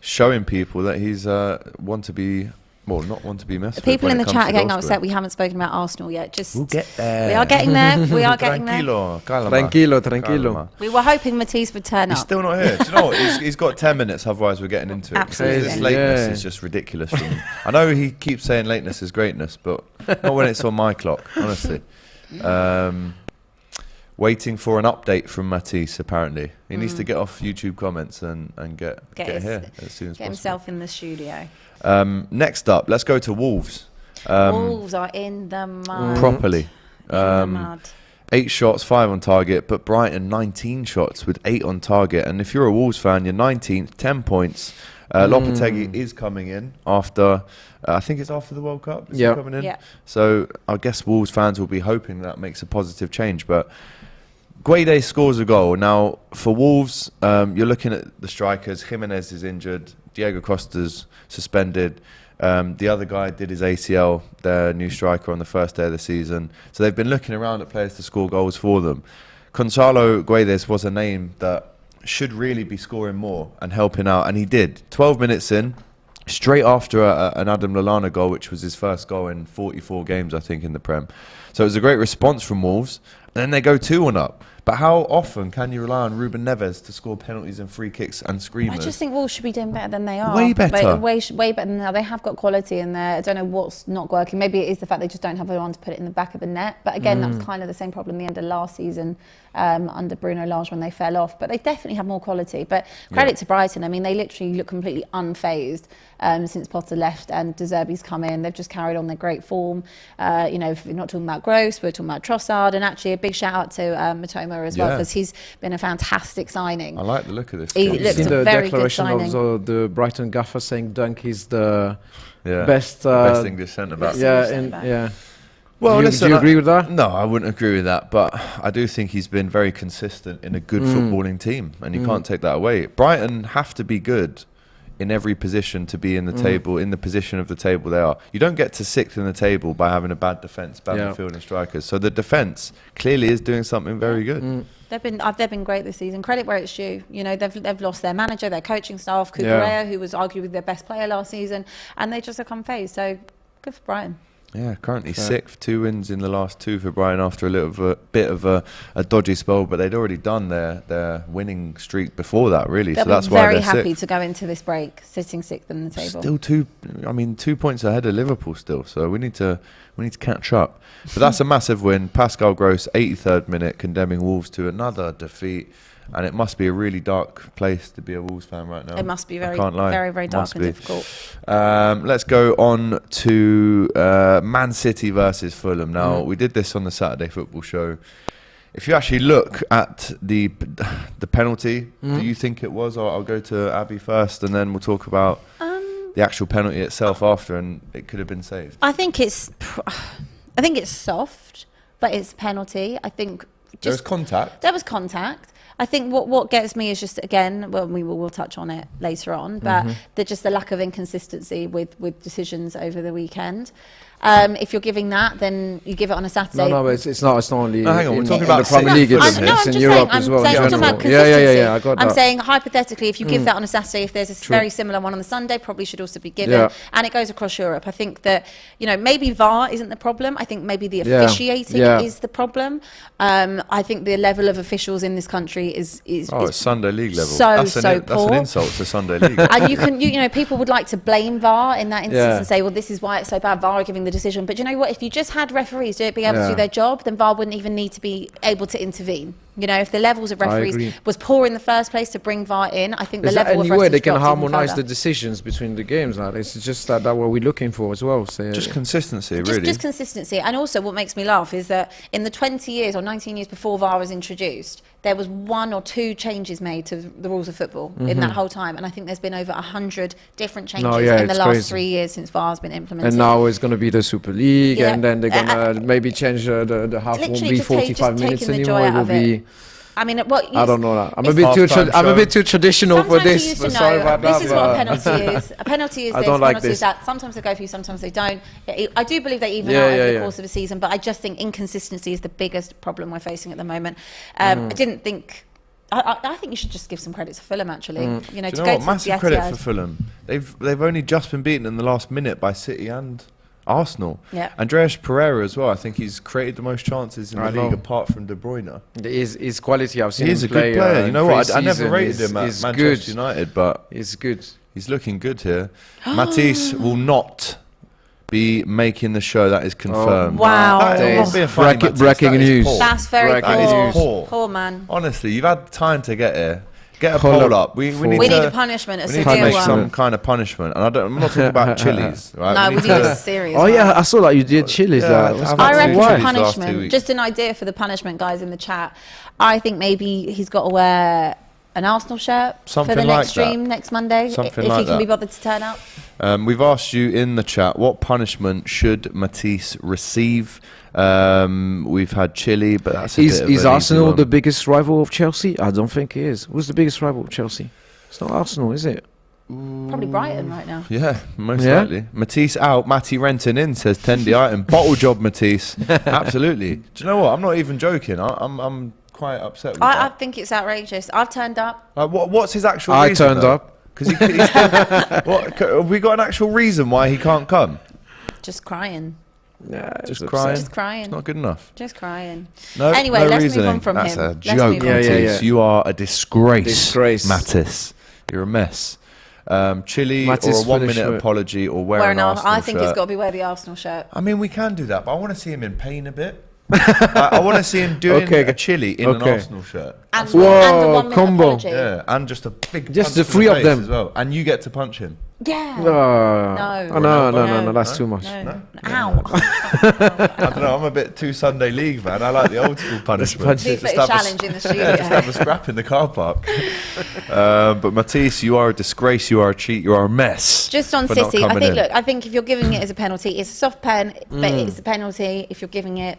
showing people that he's not one to be messed with. People in the chat are getting upset we haven't spoken about Arsenal yet. We'll get there. We are getting there. We are getting there. Tranquilo. We were hoping Matisse would turn up. He's still not here. Do you know what? He's got 10 minutes, otherwise we're getting into it. Absolutely. This lateness is just ridiculous for me. I know he keeps saying lateness is greatness, but not when it's on my clock, honestly. Waiting for an update from Matisse, apparently. He needs to get off YouTube comments and get here as soon as possible. Get himself in the studio. Next up, let's go to Wolves. Wolves are in the mud. Properly. In the mud. 8 shots, 5 on target, but Brighton 19 shots with 8 on target. And if you're a Wolves fan, you're 19th, 10 points. Lopetegui is coming in after, I think it's after the World Cup. Is he coming in? Yeah. So I guess Wolves fans will be hoping that makes a positive change. But Guede scores a goal. Now, for Wolves, you're looking at the strikers. Jimenez is injured. Diego Costa's suspended. The other guy did his ACL, their new striker, on the first day of the season. So they've been looking around at players to score goals for them. Gonzalo Guedes was a name that should really be scoring more and helping out, and he did. 12 minutes in, straight after an Adam Lallana goal, which was his first goal in 44 games, I think, in the Prem. So it was a great response from Wolves. And then they go 2-1 up. But how often can you rely on Ruben Neves to score penalties and free kicks and screamers? I just think Wolves should be doing better than they are. Way better. Way better than they are. They have got quality in there. I don't know what's not working. Maybe it is the fact they just don't have anyone to put it in the back of the net. But again, that was kind of the same problem at the end of last season under Bruno Lage when they fell off. But they definitely have more quality. But credit to Brighton. I mean, they literally look completely unfazed since Potter left and De Zerbi's come in. They've just carried on their great form. You know, if we're not talking about Gross, we're talking about Trossard. And actually a big shout out to Matoma as well, because he's been a fantastic signing. I like the look of this. He looks a very good signing. Of the Brighton gaffer saying Dunk is the best English centre back. Well, do you agree with that? No, I wouldn't agree with that. But I do think he's been very consistent in a good footballing team, and you can't take that away. Brighton have to be good in every position to be in the table, in the position of the table they are. You don't get to 6th in the table by having a bad defence, bad midfield and strikers. So the defence clearly is doing something very good. They've been great this season. Credit where it's due. You know, they've lost their manager, their coaching staff, Cucurella, who was arguably their best player last season, and they just have come phase. So good for Brighton. Yeah, currently 6th, 2 wins in the last 2 for Brighton after a bit of a dodgy spell, but they'd already done their winning streak before that, really. They'll so that's be why very they're happy 6th. to go into this break sitting 6th in the table. Still 2 points ahead of Liverpool still, so we need to catch up. But that's a massive win. Pascal Gross, 83rd minute, condemning Wolves to another defeat. And it must be a really dark place to be a Wolves fan right now. It must be very, I can't lie. very, very dark and difficult. Let's go on to Man City versus Fulham. Now, we did this on the Saturday Football Show. If you actually look at the penalty, do you think it was? I'll go to Abby first, and then we'll talk about the actual penalty itself after, and it could have been saved. I think it's soft, but it's a penalty. I think there was contact. There was contact. I think what gets me is just, again, well, we'll touch on it later on, but just the lack of inconsistency with decisions over the weekend. If you're giving that, then you give it on a Saturday. No, it's not only. No, hang on, we're talking about the Premier League. It's in Europe as well. I'm talking about consistency. I got that. I'm saying hypothetically, if you give that on a Saturday, if there's a very similar one on the Sunday, probably should also be given. And it goes across Europe. I think that, you know, maybe VAR isn't the problem. I think maybe the officiating is the problem. I think the level of officials in this country is it's Sunday League level. So poor. That's an insult to Sunday League. And you know, people would like to blame VAR in that instance and say, well, this is why it's so bad. VAR are giving the decision. But you know what? If you just had referees being able to do their job, then VAR wouldn't even need to be able to intervene. You know, if the levels of referees was poor in the first place to bring VAR in, I think the level of referees any way they can harmonise the decisions between the games? Like, it's just that what we're looking for as well. So, just consistency, really. Just consistency. And also what makes me laugh is that in the 20 years or 19 years before VAR was introduced, there was 1 or 2 changes made to the rules of football in that whole time. And I think there's been over 100 different changes in the last 3 years since VAR has been implemented. And now it's going to be the Super League, and then they're going to maybe change the half won't be 45 minutes anymore. It will be... I mean, what I don't know that. I'm a bit too traditional for this. But sorry about that. This is what a penalty is. A penalty is this. Penalty is that. Sometimes they go for you, sometimes they don't. I do believe they even out over the course of a season, but I just think inconsistency is the biggest problem we're facing at the moment. I didn't think. I think you should just give some credit to Fulham, actually. You know, massive credit for Fulham. They've only just been beaten in the last minute by City and Arsenal. Yeah. Andreas Pereira as well. I think he's created the most chances in the league apart from De Bruyne. His quality, I've seen him play. He's a good player. You know what? I never rated him at Manchester United, but he's good. He's looking good here. Matisse will not be making the show. That is confirmed. Wow. That be a funny breaking news. That's very poor. That is poor. Poor man. Honestly, you've had time to get here. Get a poll up. We need a punishment. We need to make some kind of punishment. And I'm not talking about Chili's. Right? No, we need a serious. Oh yeah, I saw that you did Chili's. I reckon the punishment. Just an idea for the punishment, guys in the chat. I think maybe he's got to wear an Arsenal shirt for the next stream next Monday, if he can be bothered to turn up. We've asked you in the chat, what punishment should Matisse receive? We've had Chilli, but that's is Arsenal the biggest rival of Chelsea? I don't think it is. Who's the biggest rival of Chelsea? It's not Arsenal, is it? Probably Brighton right now. Yeah, most likely. Matisse out, Matty Renton in, says Tendi item. Bottle job, Matisse. Absolutely. Do you know what? I'm not even joking. I'm quite upset with that. I think it's outrageous. I've turned up. What's his actual reason? I turned up. Because have we got an actual reason why he can't come? Just crying. Yeah, just crying. Just crying. It's not good enough. Just crying. No, anyway, no let's reasoning. move on from That's him. That's a joke, Matisse. You are a disgrace, Matisse. You're a mess. Chilli Matisse or a 1 minute apology or wear an Arsenal I think shirt. it's got to be wear the Arsenal shirt. I mean, we can do that, but I want to see him in pain a bit. I want to see him doing a Chilli in an Arsenal shirt. And a 1 minute apology. Yeah, and just a big just the 3 of them as well. And you get to punch him. Yeah. No, that's too much. No. Ow. I don't know, I'm a bit too Sunday league, man. I like the old school punishment. Challenge in the studio. Just have a scrap in the car park. But Matisse, you are a disgrace, you are a cheat, you are a mess. Just on City, I think if you're giving it as a penalty, it's a soft pen, but it's a penalty. If you're giving it,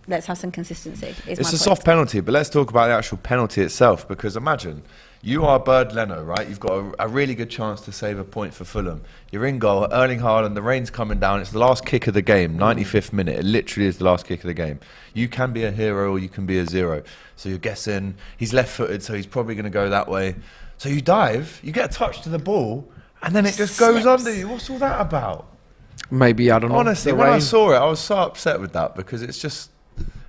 let's have some consistency. It's a soft penalty, but let's talk about the actual penalty itself, because imagine you are Bird Leno, right? You've got a really good chance to save a point for Fulham. You're in goal, Erling Haaland, the rain's coming down. It's the last kick of the game, 95th minute. It literally is the last kick of the game. You can be a hero or you can be a zero. So you're guessing he's left-footed, so he's probably going to go that way. So you dive, you get a touch to the ball, and then it just goes under you. What's all that about? Maybe, I don't know. Honestly, when I saw it, I was so upset with that, because it's just,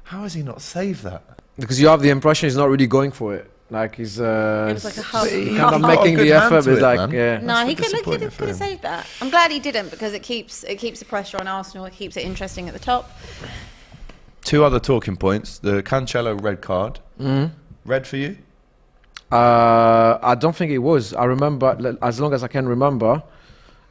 how has he not saved that? Because you have the impression he's not really going for it. Like he's it was like a half, kind of making the effort, but like no, he could have saved that. I'm glad he didn't, because it keeps the pressure on Arsenal. It keeps it interesting at the top. 2 other talking points: the Cancelo red card. Red for you? I don't think it was. I remember, as long as I can remember,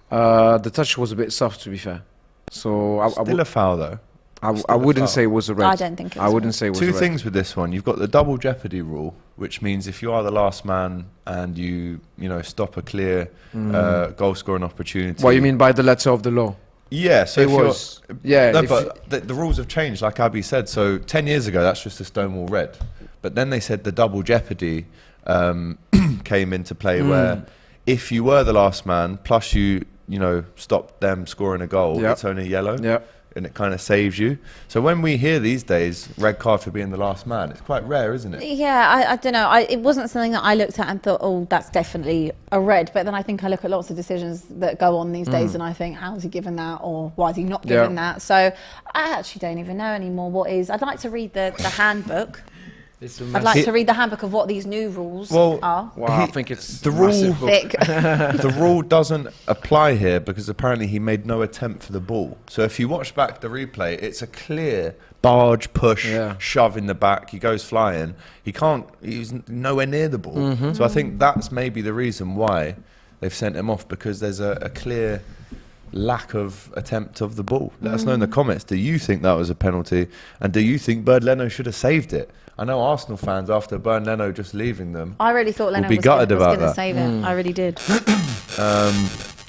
the touch was a bit soft, to be fair. So still a foul though. I wouldn't say it was a red. I don't think it was. I wouldn't say it was a red. 2 things with this one. You've got the double jeopardy rule, which means if you are the last man and you stop a clear goal scoring opportunity. What you mean by the letter of the law? Yeah, so but the rules have changed, like Abby said. So 10 years ago, that's just a stonewall red. But then they said the double jeopardy came into play, where if you were the last man plus you stopped them scoring a goal, it's only yellow. Yeah. And it kind of saves you. So when we hear these days red card for being the last man, it's quite rare, isn't it? Yeah, I don't know. It wasn't something that I looked at and thought, oh, that's definitely a red. But then I think I look at lots of decisions that go on these days, and I think, how is he given that, or why is he not given that? So I actually don't even know anymore what is. I'd like to read the handbook. I'd like to read the handbook of what these new rules are. Well, I think it's the rule. Thick. The rule doesn't apply here because apparently he made no attempt for the ball. So if you watch back the replay, it's a clear barge, push, shove in the back. He goes flying. He's nowhere near the ball. So I think that's maybe the reason why they've sent him off, because there's a clear lack of attempt of the ball. Let us know in the comments. Do you think that was a penalty? And do you think Bernd Leno should have saved it? I know Arsenal fans, after Bernd Leno just leaving them, I really thought Leno be gutted about going to that. save it. I really did.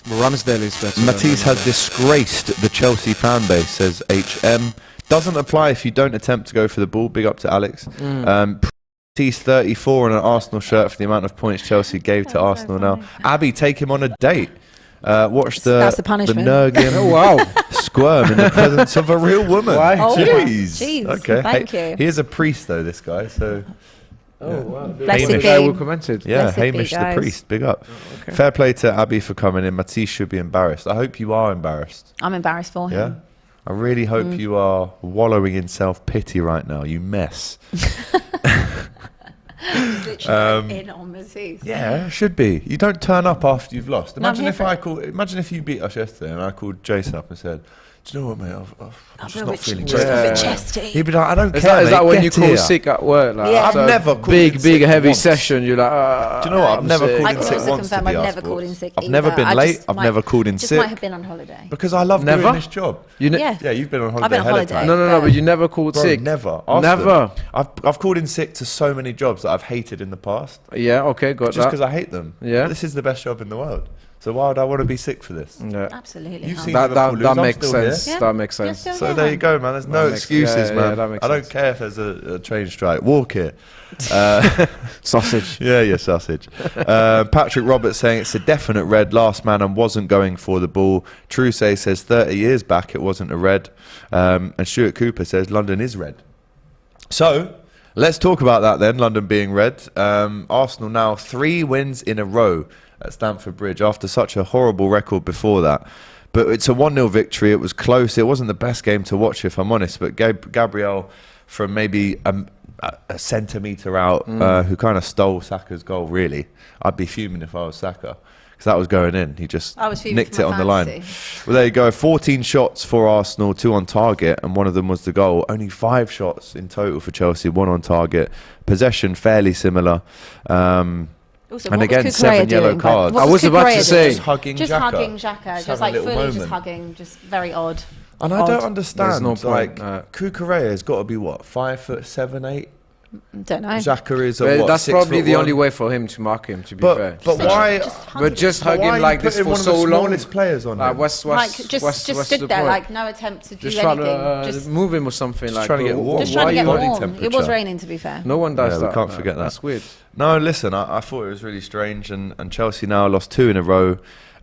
Ramsdale is better. Matisse has disgraced the Chelsea fan base, says HM. Doesn't apply if you don't attempt to go for the ball. Big up to Alex. Matisse 34 on an Arsenal shirt for the amount of points Chelsea gave to Arsenal now. Abby, take him on a date. Watch That's the punishment. Nurgim squirm in the presence of a real woman. Why? Oh, Jeez. jeez. Okay. Thank you. He is a priest, though, this guy. So. Wow. Blessed Hamish. be. I will commented. Yeah, Blessed be, Hamish the guys. priest. Big up. Fair play to Abby for coming in. Matisse should be embarrassed. I hope you are embarrassed. I'm embarrassed for him. Yeah. I really hope you are wallowing in self-pity right now, you mess. He's literally in on Matisse. Yeah, should be. You don't turn up after you've lost. No, I'm Imagine here if imagine if you beat us yesterday and I called Jason up and said, "Do you know what, mate? I'm just not feeling just great." a bit chesty. He'd be like, "I don't Is care." that mate, when get you call here." sick at work? Like, Yeah. I've after never a called in big sick heavy once. session. You're like, Do you know what? I've I'm never sick. called I in can sick also once to confirm be I've our never called in sports. sick I've never either. been I late. just I've might- never called in Just sick might have been on holiday. because I love Never? doing this job. Yeah. Yeah, you've been on holiday. I've been on ahead of holiday. time. No, but you never called Bro, sick. never. Ask Never. them. I've called in sick to so many jobs that I've hated in the past, Yeah, okay, got just that. because I hate them. Yeah. But this is the best job in the world. So why would I want to be sick for this? Yeah. Absolutely. You've not. seen That Liverpool lose, I'm makes still here. sense. Yeah. That makes You're sense. still So here, there man. you go, man. There's no makes- excuses, yeah, man. that makes I don't sense. care if there's a train strike. Walk here. Sausage. Yeah, you sausage. Patrick Roberts saying it's a definite red. Last man and wasn't going for the ball. Truse says 30 years back it wasn't a red. And Stuart Cooper says London is red. So let's talk about that then, London being red. Arsenal now 3 wins in a row at Stamford Bridge after such a horrible record before that. But it's a 1-0 victory. It was close. It wasn't the best game to watch, if I'm honest. But Gabriel, from maybe a centimetre out, who kind of stole Saka's goal, really. I'd be fuming if I was Saka, because that was going in. He just I was fuming nicked for it my on the line. fantasy. Well, there you go. 14 shots for Arsenal, 2 on target, and one of them was the goal. Only 5 shots in total for Chelsea, 1 on target. Possession fairly similar. Also, And what was again, Kukurea 7 yellow doing? cards. What I was about Kukurea to say- doing? Just hugging Just Xhaka. hugging Xhaka, Just just having like a little fully just moment. hugging, just very odd. And I Odd. don't understand. There's no point, Like, Kukurea has got to be, what, 5'7", 8"? Don't know. Xhaka is Well, what, that's 6'1"? probably the only way for him to mark him, to be fair. But why? But just But hug why him are like you this putting for one of so the long. smallest players on him? What's Like just stood the there, point? like no attempt to do Just trying anything. to Just move him or something. Just Like trying to get warm. just trying to get Body warm. It temperature. was raining, to be fair. No one does Yeah, we that. can't forget that. That's weird. No, listen, I thought it was really strange, and Chelsea now lost 2 in a row.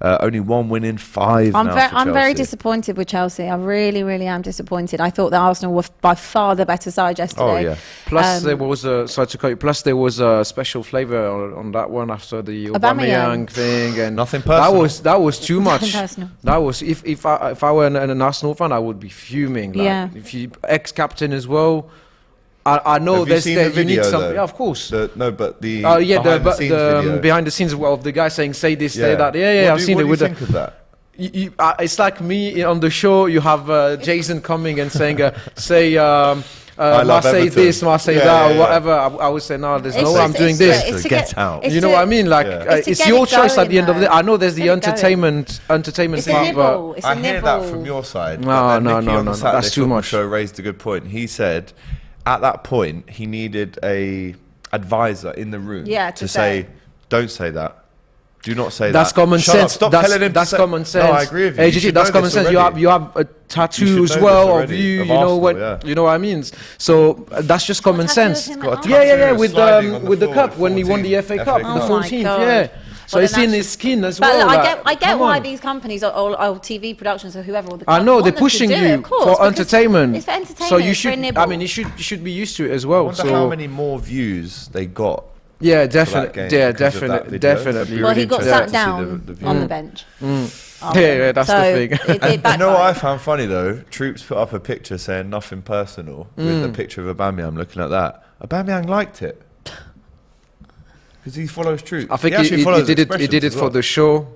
Only 1 win in 5 now for I'm very Chelsea. disappointed with Chelsea. I really, really am disappointed. I thought that Arsenal were by far the better side yesterday. Oh, yeah. Plus, there was a sorry to cut you. Plus, there was a special flavour on that one after the Aubameyang. Aubameyang thing, and Nothing personal. That was too much. Nothing personal. That was if I were an Arsenal fan, I would be fuming. Like, Yeah. If you ex-captain as well. I know Have you there's seen there, the video, you need some. though? Yeah, of course. No, but the Yeah, behind-the-scenes video. behind the scenes of the guy saying say this, say that. Yeah, What I've do- seen what it do with you the. think of that? It's like me on the show. You have Jason coming and saying, say, love must say Everton. this, must say Yeah, that, yeah, or whatever. I would say, no, there's It's no way I'm just- doing it's this. to- it's to Get out. it's You know to- what I mean? Like, Yeah. It's to it's get your it choice at going, the end of the day. though. I know there's the Get it going. entertainment It's a part, nibble. It's I a hear nibble. that from your side. No, but then no, Nicky no, on the no, Saturday that's too Football much. Show raised a good point. He said, at that point, he needed a advisor in the room Yeah, to to say, say. don't say that. Do not say That's that. common Shut up. sense. Stop That's, telling him that's to say. common sense. No, I agree with you. AGT, You should that's know common this sense. already. You have a You tattoo should as know this well of already, you. of You know Arsenal, what? yeah. You know what I mean. So that's just common tattoo of sense. him Got a at tattoo Yeah, with sliding on the floor cup with when he won the 14 FA Cup, FA the Cup. Oh my 14th. God. Yeah. So Well, it's then in that's his skin as But well. I get come why on. these companies or TV productions or whoever. Or the I club know want they're them to pushing do it, you of course, for because entertainment. It's for entertainment. So you it's for a should. nibble. I mean, you should be used to it as I well. wonder So how many more views they got. yeah, game definitely. Yeah, because of that definitely, video. definitely. Well, he got interesting sat to see down the on view. the bench. Yeah, that's the So thing. it And you know what I backfired. found funny though? Troops put up a picture saying nothing personal with a picture of Aubameyang. I'm looking at that. Aubameyang liked it because he follows truth. I think he did it for the show,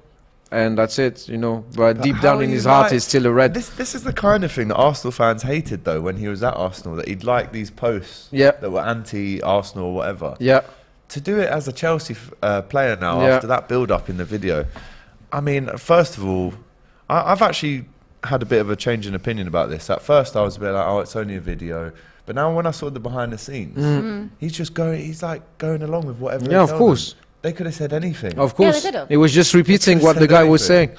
and that's it, you know. But deep down in his heart, he's still a Red. This is the kind of thing that Arsenal fans hated, though, when he was at Arsenal, that he'd like these posts that were anti-Arsenal or whatever. Yeah. To do it as a Chelsea player now, after that build-up in the video, I mean, first of all, I've actually had a bit of a change in opinion about this. At first, I was a bit like, oh, it's only a video. But now when I saw the behind the scenes, he's like going along with whatever. Yeah, of course. They could have said anything. Of course. Yeah, they it was just repeating what the guy was saying.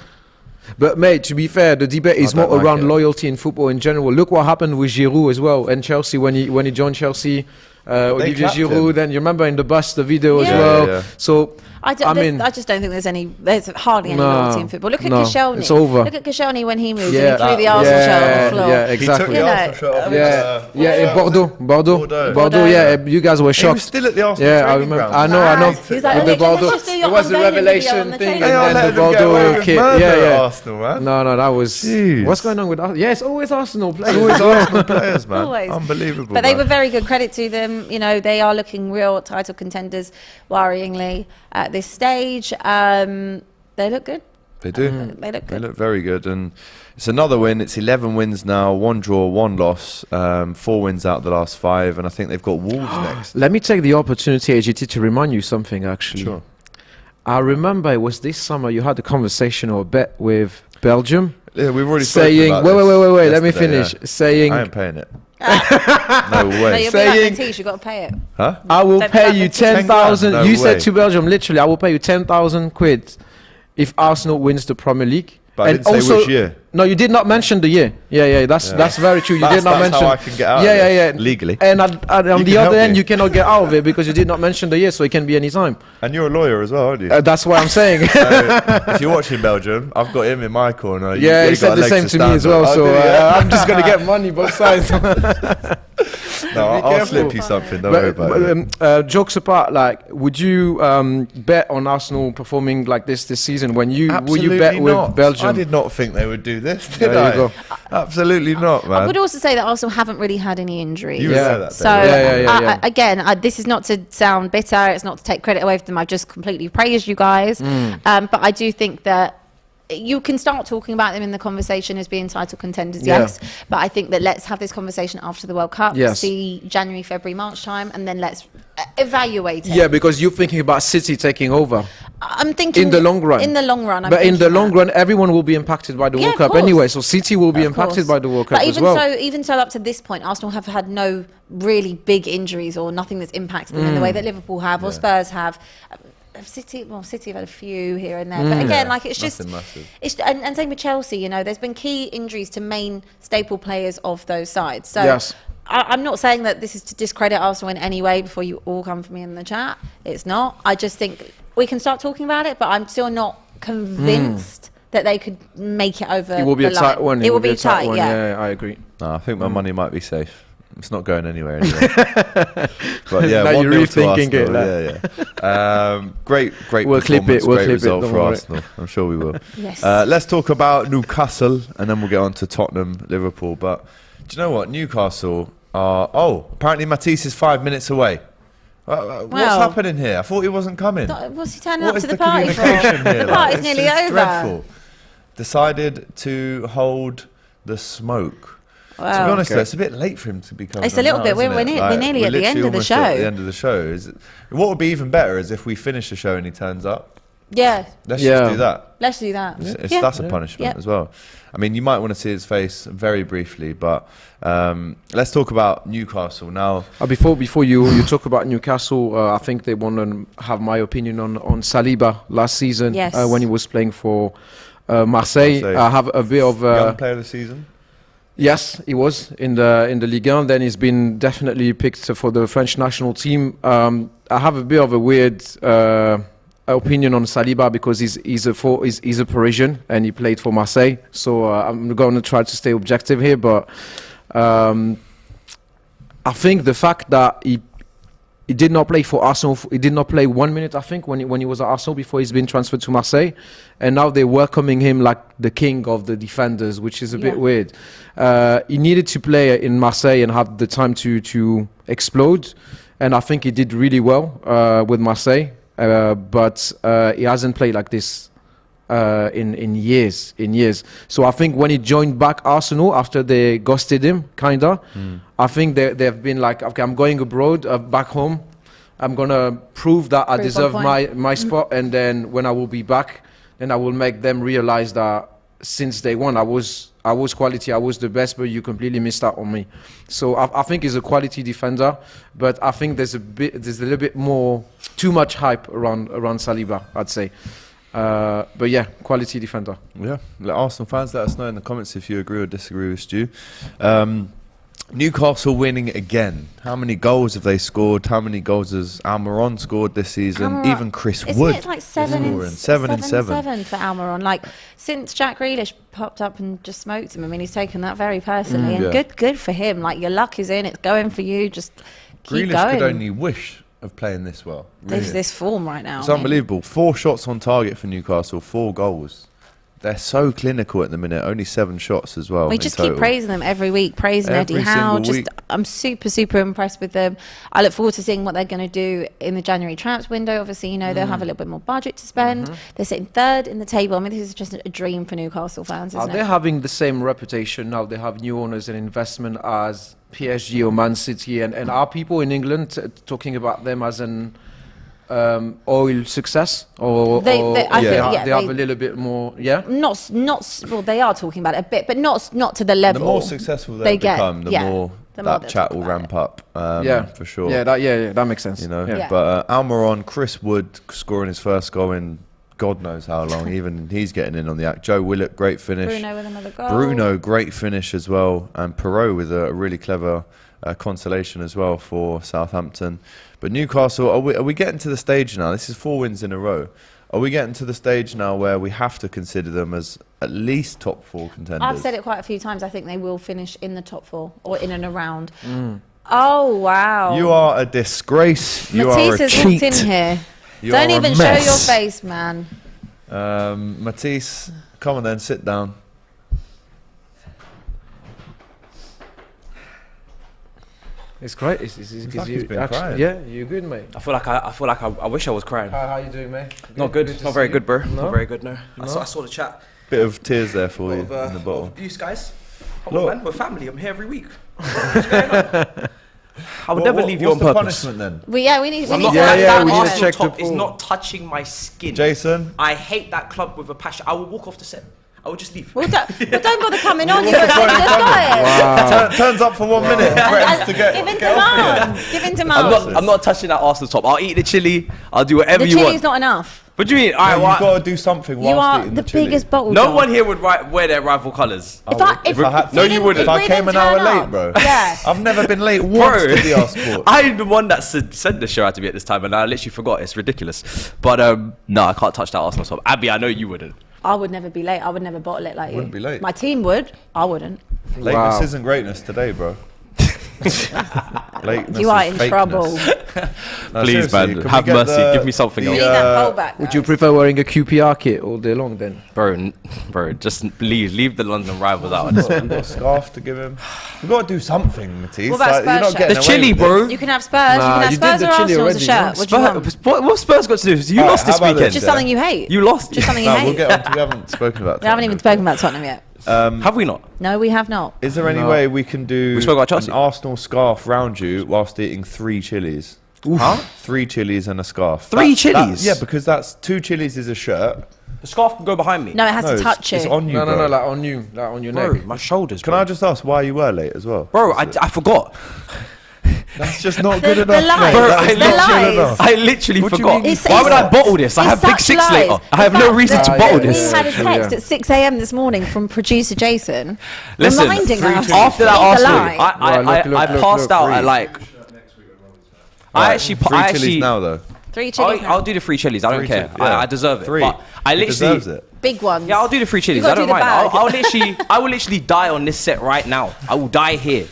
But mate, to be fair, the debate is more around loyalty in football in general. Look what happened with Giroud as well, and Chelsea when he joined Chelsea. Olivier Giroud, then you remember in the bus the video as well. Yeah. So I just don't think there's hardly any loyalty in football. Look at Koscielny. It's over. Look at Koscielny when he moved and he threw the Arsenal shirt on the floor. Yeah, exactly. He took the Arsenal shirt off. Bordeaux. Yeah, you guys were shocked. He was still at the Arsenal training ground. I know. He was like, it was the revelation thing, and then the Bordeaux kit. Yeah. Arsenal, man. No, that was. What's going on with Arsenal? Yeah, it's always Arsenal players. Always Arsenal players, man. Always. Unbelievable. But they were very good. Credit to them. You know, they are looking real title contenders, worryingly, at this stage. They look good. They do. They look good. They look very good. And it's another win. It's 11 wins now, 1 draw, 1 loss, 4 wins out of the last 5. And I think they've got Wolves next. Let me take the opportunity, AGT, to remind you something, actually. Sure. I remember it was this summer you had a conversation or a bet with Belgium. Yeah, we've already saying, spoken about wait, let me finish. Yeah. Saying, I ain't paying it. No way. No, you'll be like Matisse, you've got to pay it. Huh? I will pay you 10,000. No you way. said to Belgium, literally, I will pay you 10,000 quid if Arsenal wins the Premier League. But I didn't say which year. No, you did not mention the year. That's very true. You did not mention. That's how I can get out of it, legally. And on the other end, you cannot get out of it because you did not mention the year, so it can be any time. And you're a lawyer as well, aren't you? That's what I'm saying. If you're watching Belgium, I've got him in my corner. Yeah, he said the same to me as well, so I'm just going to get money both sides. No, I'll slip you something, don't worry about it. Jokes apart, like, would you bet on Arsenal performing like this season? Would you bet with Belgium? I did not think they would do this, did I? You go. Absolutely not, man. I would also say that Arsenal haven't really had any injuries. You know that, so again, this is not to sound bitter. It's not to take credit away from them. I've just completely praised you guys. But I do think that you can start talking about them in the conversation as being title contenders, yes. But I think that let's have this conversation after the World Cup, see January, February, March time, and then let's evaluate it. Yeah, because you're thinking about City taking over. I'm thinking in the long run. In the long run, but in the long run, everyone will be impacted by the World Cup anyway. So City will be impacted by the World Cup as well. But even so, up to this point, Arsenal have had no really big injuries or nothing that's impacted them in the way that Liverpool have or Spurs have. City have had a few here and there, but again, like it's just, and same with Chelsea. You know, there's been key injuries to main staple players of those sides. So I'm not saying that this is to discredit Arsenal in any way. Before you all come for me in the chat, it's not. I just think we can start talking about it, but I'm still not convinced that they could make it over. It will be a tight one. It will be tight. Yeah, I agree. No, I think my money might be safe. It's not going anywhere anyway. But yeah, now you're rethinking it. Great we'll clip it. Great result for Arsenal. I'm sure we will. Yes. Let's talk about Newcastle, and then we'll get on to Tottenham, Liverpool. But do you know what? Newcastle are... apparently Matisse is 5 minutes away. What's happening here? I thought he wasn't coming. What's he turning up to the party for? The party's nearly over. Dreadful. Decided to hold the smoke. Wow. To be honest, though, it's a bit late for him to be coming. It's a little bit. We're nearly at the end of the show. At the end of the show. What would be even better is if we finish the show and he turns up. Yeah. Let's just do that. Let's do that. That's a punishment as well. I mean, you might want to see his face very briefly, but let's talk about Newcastle now. Before you talk about Newcastle, I think they want to have my opinion on Saliba last season when he was playing for Marseille. I have a bit of young player of the season. Yes, he was in the Ligue 1. Then he's been definitely picked for the French national team. I have a bit of a weird opinion on Saliba because he's a Parisian and he played for Marseille. So I'm going to try to stay objective here, but I think the fact that he did not play for Arsenal. He did not play 1 minute, I think, when he was at Arsenal before he's been transferred to Marseille. And now they're welcoming him like the king of the defenders, which is a bit weird. He needed to play in Marseille and have the time to explode. and I think he did really well with Marseille. But he hasn't played like this in years. So I think when he joined back Arsenal after they ghosted him, kinda, I think they've been like, okay, I'm going abroad, back home. I'm gonna prove that I deserve my spot, and then when I will be back, then I will make them realize that since day one I was quality, I was the best, but you completely missed out on me. So I think he's a quality defender, but I think there's a little bit more, too much hype around Saliba, I'd say. But yeah, quality defender. Yeah, Arsenal fans, let us know in the comments if you agree or disagree with Stu. Newcastle winning again. How many goals have they scored? How many goals has Almiron scored this season? Even Chris Wood. Isn't it like 7 and 7 for Almiron? Like, since Jack Grealish popped up and just smoked him, I mean, he's taken that very personally. And good for him. Like, your luck is in. It's going for you. Just keep Grealish going. could only wish of playing this well. Really. This form right now. It's unbelievable. 4 shots on target for Newcastle, 4 goals. They're so clinical at the minute. Only 7 shots as well. We just keep praising them every week, praising Eddie Howe. I'm super impressed with them. I look forward to seeing what they're going to do in the January transfer window. Obviously, you know, they'll have a little bit more budget to spend. They're sitting 3rd in the table. I mean, this is just a dream for Newcastle fans, isn't it? They're having the same reputation now. They have new owners and investment as PSG or Man City, and are people in England talking about them as an oil success, or they have a little bit more, well, they are talking about it a bit, but not to the level. The more successful they become, the more that chat will ramp up. For sure. That makes sense. You know, but Almiron, Chris Wood scoring his first goal in God knows how long. Even he's getting in on the act. Joe Willock, great finish. Bruno with another goal. Bruno, great finish as well, and Perot with a really clever consolation as well for Southampton. But Newcastle, are we getting to the stage now? This is 4 wins in a row. Are we getting to the stage now where we have to consider them as at least top 4 contenders? I've said it quite a few times. I think they will finish in the top 4 or in and around. Oh, wow. You are a disgrace. You Matisse are a has cheat. walked in here. You Don't are even a show mess. your face, man. Matisse, come on then, sit down. It's great. It's like he's been crying. Yeah, you're good, mate. I feel like I wish I was crying. How you doing, mate? Not good. Not very good, bro. No? Not very good. No. I saw the chat. Bit of tears there for you in the bottle. You guys. Look. Man, we're family. I'm here every week. What's going on? I would never leave you on What's the purpose. punishment then? We need to we have need that to punishment. check the It's pool. not touching my skin. Jason? I hate that club with a passion. I will walk off the set. I will just leave. Well, don't bother coming on. You just got it. Turns up for 1 minute. Threatens to get Give in get off demands. Give in demands. I'm not touching that Arsenal top. I'll eat the chili. I'll do whatever The you want. chili's not enough. What do you mean? All right, You've well, got to do something You whilst are eating the chili. biggest bottle no dog. one here would wear their rival colours. No, you wouldn't. If I came an hour late, bro. Yeah. I've never been late once to the Arsenal. I'm the one that said the show had to be at this time, and I literally forgot. It's ridiculous. But no, I can't touch that Arsenal top. Abby, I know you wouldn't. I would never be late. I would never bottle it like you. Wouldn't be late. My team would. I wouldn't. Lateness isn't greatness today, bro. Lateness You are is in fakeness. trouble. No, Please, seriously, man, can have we get mercy. Give me something We else. need that bowl back. Would you guys. prefer wearing a QPR kit all day long then? Bro, just leave the London rivals out of this. We've got a scarf to give him. We've got to do something, Matisse. What about You're not Spurs getting The away chili, with bro. it. You can have Spurs. Nah, you you can have did Spurs the or chili Arsenal as a already, shirt. What do you want? What Spurs got to do with this? You Alright, lost how this about weekend. this? Just something you hate. You lost. Just something you No, hate. we'll get on to, we haven't spoken about We haven't even spoken about Tottenham yet. Have we not? No, we have not. Is there any way we can do We spoke about Chelsea. an Arsenal scarf round you whilst eating 3 chilies? Huh? 3 chilies and a scarf. 3 chilies? Yeah, because that's 2 chilies is a shirt. The scarf can go behind me. No, it has to touch it's you. on you, No, bro. like on you, like on your Bro, neck. my shoulders. Can I just ask why you were late as well? Bro, I forgot. That's just not good The enough, lies. mate. Bro, That I is not lies. good enough. I literally What do you forgot. mean? Why would I bottle this? I have big such 6 lies. later. I have no reason to bottle We this. had a text at 6 a.m. this morning from producer Jason Listen, reminding us. after that It's a Arsenal, lie. I passed out at like. I actually, 3 chilies now, though. 3 chilies now. I'll do the 3 chilies. I don't 3 care. chilies, yeah. I deserve it. 3. But I He literally. deserves it. Big ones. Yeah, I'll do the 3 chilies. You I gotta don't do the mind. bag. I will literally die on this set right now. I will die here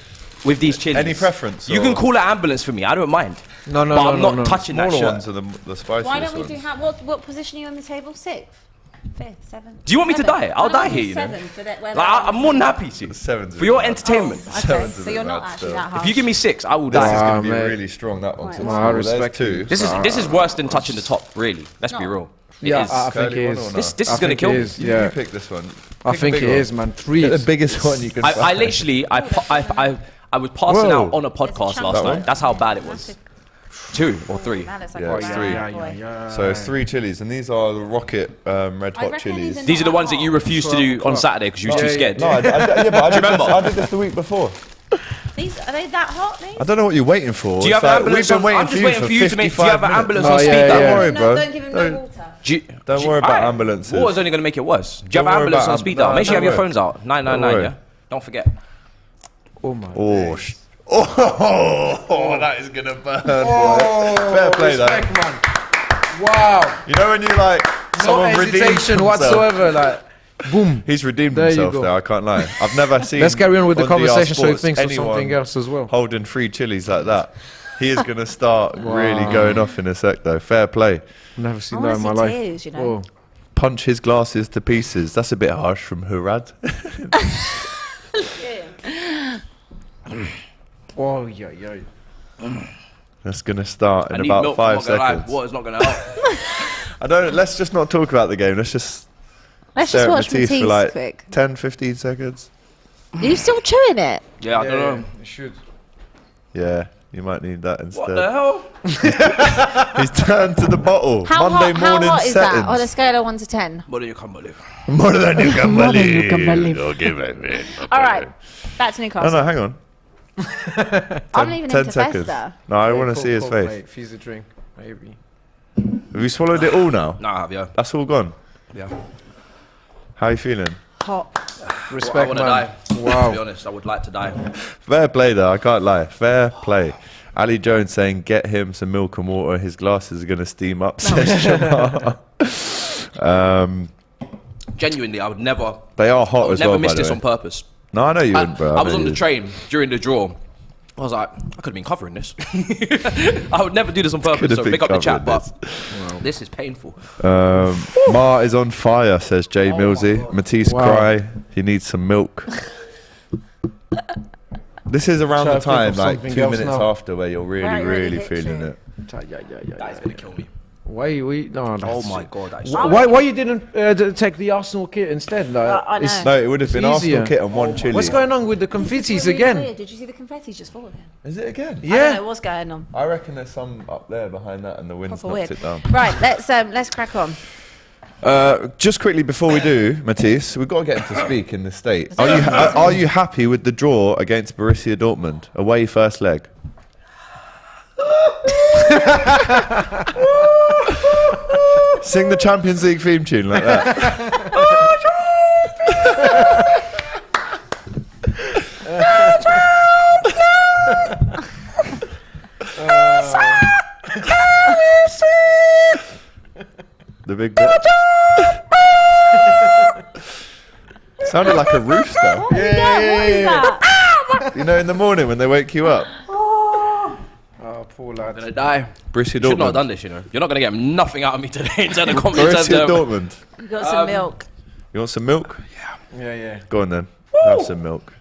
with these chilies. Any preference? You or- can call an ambulance for me. I don't mind. No, But I'm not touching that Smaller shirt. ones are the spiciest Why don't we ones. do what position are you on the table? 6th? fifth, seventh. Do you want me to die? I'll die here, you know. I'm more than happy to. For your entertainment. Okay, so you're not actually that harsh. If you give me 6, I will This is die. going to be really strong, that one. Right. I respect two. you. This is worse than touching the top, really. Let's be real. Yeah, is. I think it Curly one is. or This no? is going to kill me. You pick this one. I think it is, man. 3. Get the biggest one you can find. I literally, I was passing out on a podcast last night. That's how bad it was. 2 or 3. That looks like Yeah, a it's bad 3. boy. So it's 3 chilies, and these are the Rocket Red Hot reckon chilies. these These are the ones that you refused to do on Saturday because you were too scared. No, but I remember? did this the week before. Are they that hot, these? I don't know what you're waiting for. Do you have It's an like, ambulance we've on? been waiting I'm just waiting for you to make. Do you have an 55 ambulance minutes. on speed yeah, dial? Don't worry, bro. Don't give him no water. Don't worry about ambulances. Water's only going to make it worse. Do you have Don't an worry ambulance about on speed no, dial? Make sure you have don't your worry. phones out. 999, Don't worry. yeah? Don't forget. Oh my. Oh, that is gonna burn. Fair play, though. Respect, man. Wow. You know when you like No someone redeems hesitation himself? whatsoever. Like, boom. He's redeemed There you himself go. there. I can't lie. I've never seen. Let's carry on with the DR conversation so he Sports thinks of anyone something else as well. holding 3 chilies like that. He is gonna start really going off in a sec, though. Fair play. Never seen I that in my wanna life. see tears, you know. Punch his glasses to pieces. That's a bit harsh from Hurad. Oh, yeah, yeah. That's gonna start in I need about milk, 5 I'm not gonna lie. seconds. Water's not going to help. I don't. Let's just not talk about the game. Let's just Let's stare just at watch Matisse for like quick. 10, 15 seconds. Are you still chewing it? Yeah, I don't know. You should. Yeah, you might need that What instead. the hell? He's turned to the bottle. How Monday morning hot is settings. that on a scale of 1 to 10? What do you can't believe? More than you can More than believe. you can believe. Oh, give it me. All right, back to No, Newcastle. no, hang on. I'm not even 10 into seconds. Festa. No, I want to see his Coke, face. Mate. Fizzy drink, maybe. Have you swallowed it all now? Nah, I have, yeah. That's all gone. Yeah. How are you feeling? Hot. Respect, I want to man. die. To be Wow. honest, I would like to die. Fair play, though. I can't lie. Fair play. Ali Jones saying, get him some milk and water. His glasses are going to steam up, says Shamar. Genuinely, I would never. They are hot I would as never well, miss by the this way. on purpose. No, I know you wouldn't, bro. I was know on you the would. train during the draw. I was like, I could have been covering this. I would never do this on purpose. Could have So been pick up the chat, covering but this is painful. Ma is on fire, says Jay Millsy. Matisse Wow. cry. He needs some milk. This is around Try the to think time, of like something 2 else minutes now. after, where you're really, Right, really hits feeling it. it. That is going to kill me. Why we? No, Oh that's my god, that is Why you didn't take the Arsenal kit instead? Like, I know. No, it would have It's been easier. Arsenal kit and one chili. What's going on with the confettis again? Weird. Did you see the confetti just fall again? Is it again? I don't know Yeah. what's going on. I reckon there's some up there behind that, and the wind's Proper knocked weird. it down. Right, let's crack on. Just quickly before we do, Matisse, we've got to get him to speak in the state. Are you happy with the draw against Borussia Dortmund away first leg? Sing the Champions League theme tune like that. The big bit. Sounded like a rooster. What is that? You know, in the morning when they wake you up. Oh, poor I'm lad. going to die. Borussia Should not have Dortmund. done this, you know. You're not going to get nothing out of me today in terms of Borussia Dortmund. You got some milk. You want some milk? Yeah. Go on then. Have some milk.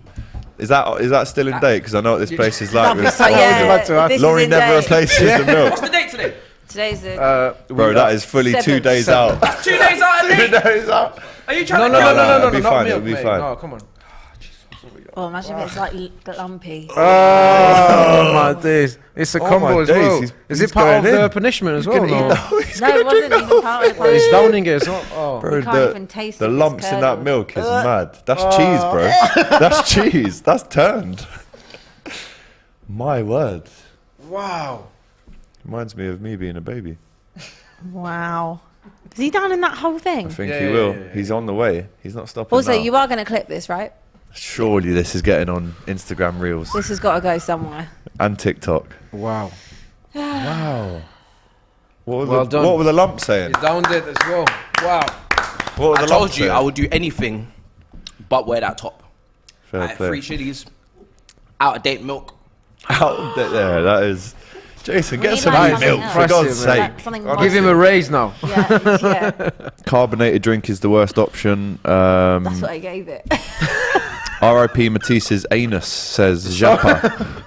Is that still in date? Because I know what this place is like. with- So, yeah, this Laurie is in never date. replaces the milk. What's the date today? Today's the Bro, that is fully 2 Seven. days out. 2 days out of 2 date. days out. Are you trying No, to kill me? it'll be not fine, milk, it'll be mate. fine. No, come on. Oh, imagine if it's like lumpy. Oh my days! It's a Oh combo my as days, well. Is Is he's it part of going the in. punishment as well? Gonna eat No? the whole- he's No, gonna it wasn't drink even part of the He's punishment. downing it as well. Oh. Bro, can't even taste the it, it's lumps in that curdled. milk is mad. That's cheese, bro. That's cheese. That's turned. My word. Wow. Reminds me of me being a baby. Wow. Is he down in that whole thing? I think Yeah, he yeah, will. yeah, yeah. He's on the way. He's not stopping Also, now. you are going to clip this, right? Surely this is getting on Instagram Reels This has got to go somewhere. and TikTok. Wow. Wow. What Well done. What were the lumps saying? He downed it as well. Wow. What were I the told lumps you saying? I would do anything but wear that top. Fair Like play. 3 chilies, out of date milk. Out there, that is. Jason, We get need some like milk, something for else. God's sake. Like something Give him a raise now. Yeah. Carbonated drink is the worst option. That's what I gave it. R.I.P. Matisse's anus, says Japa.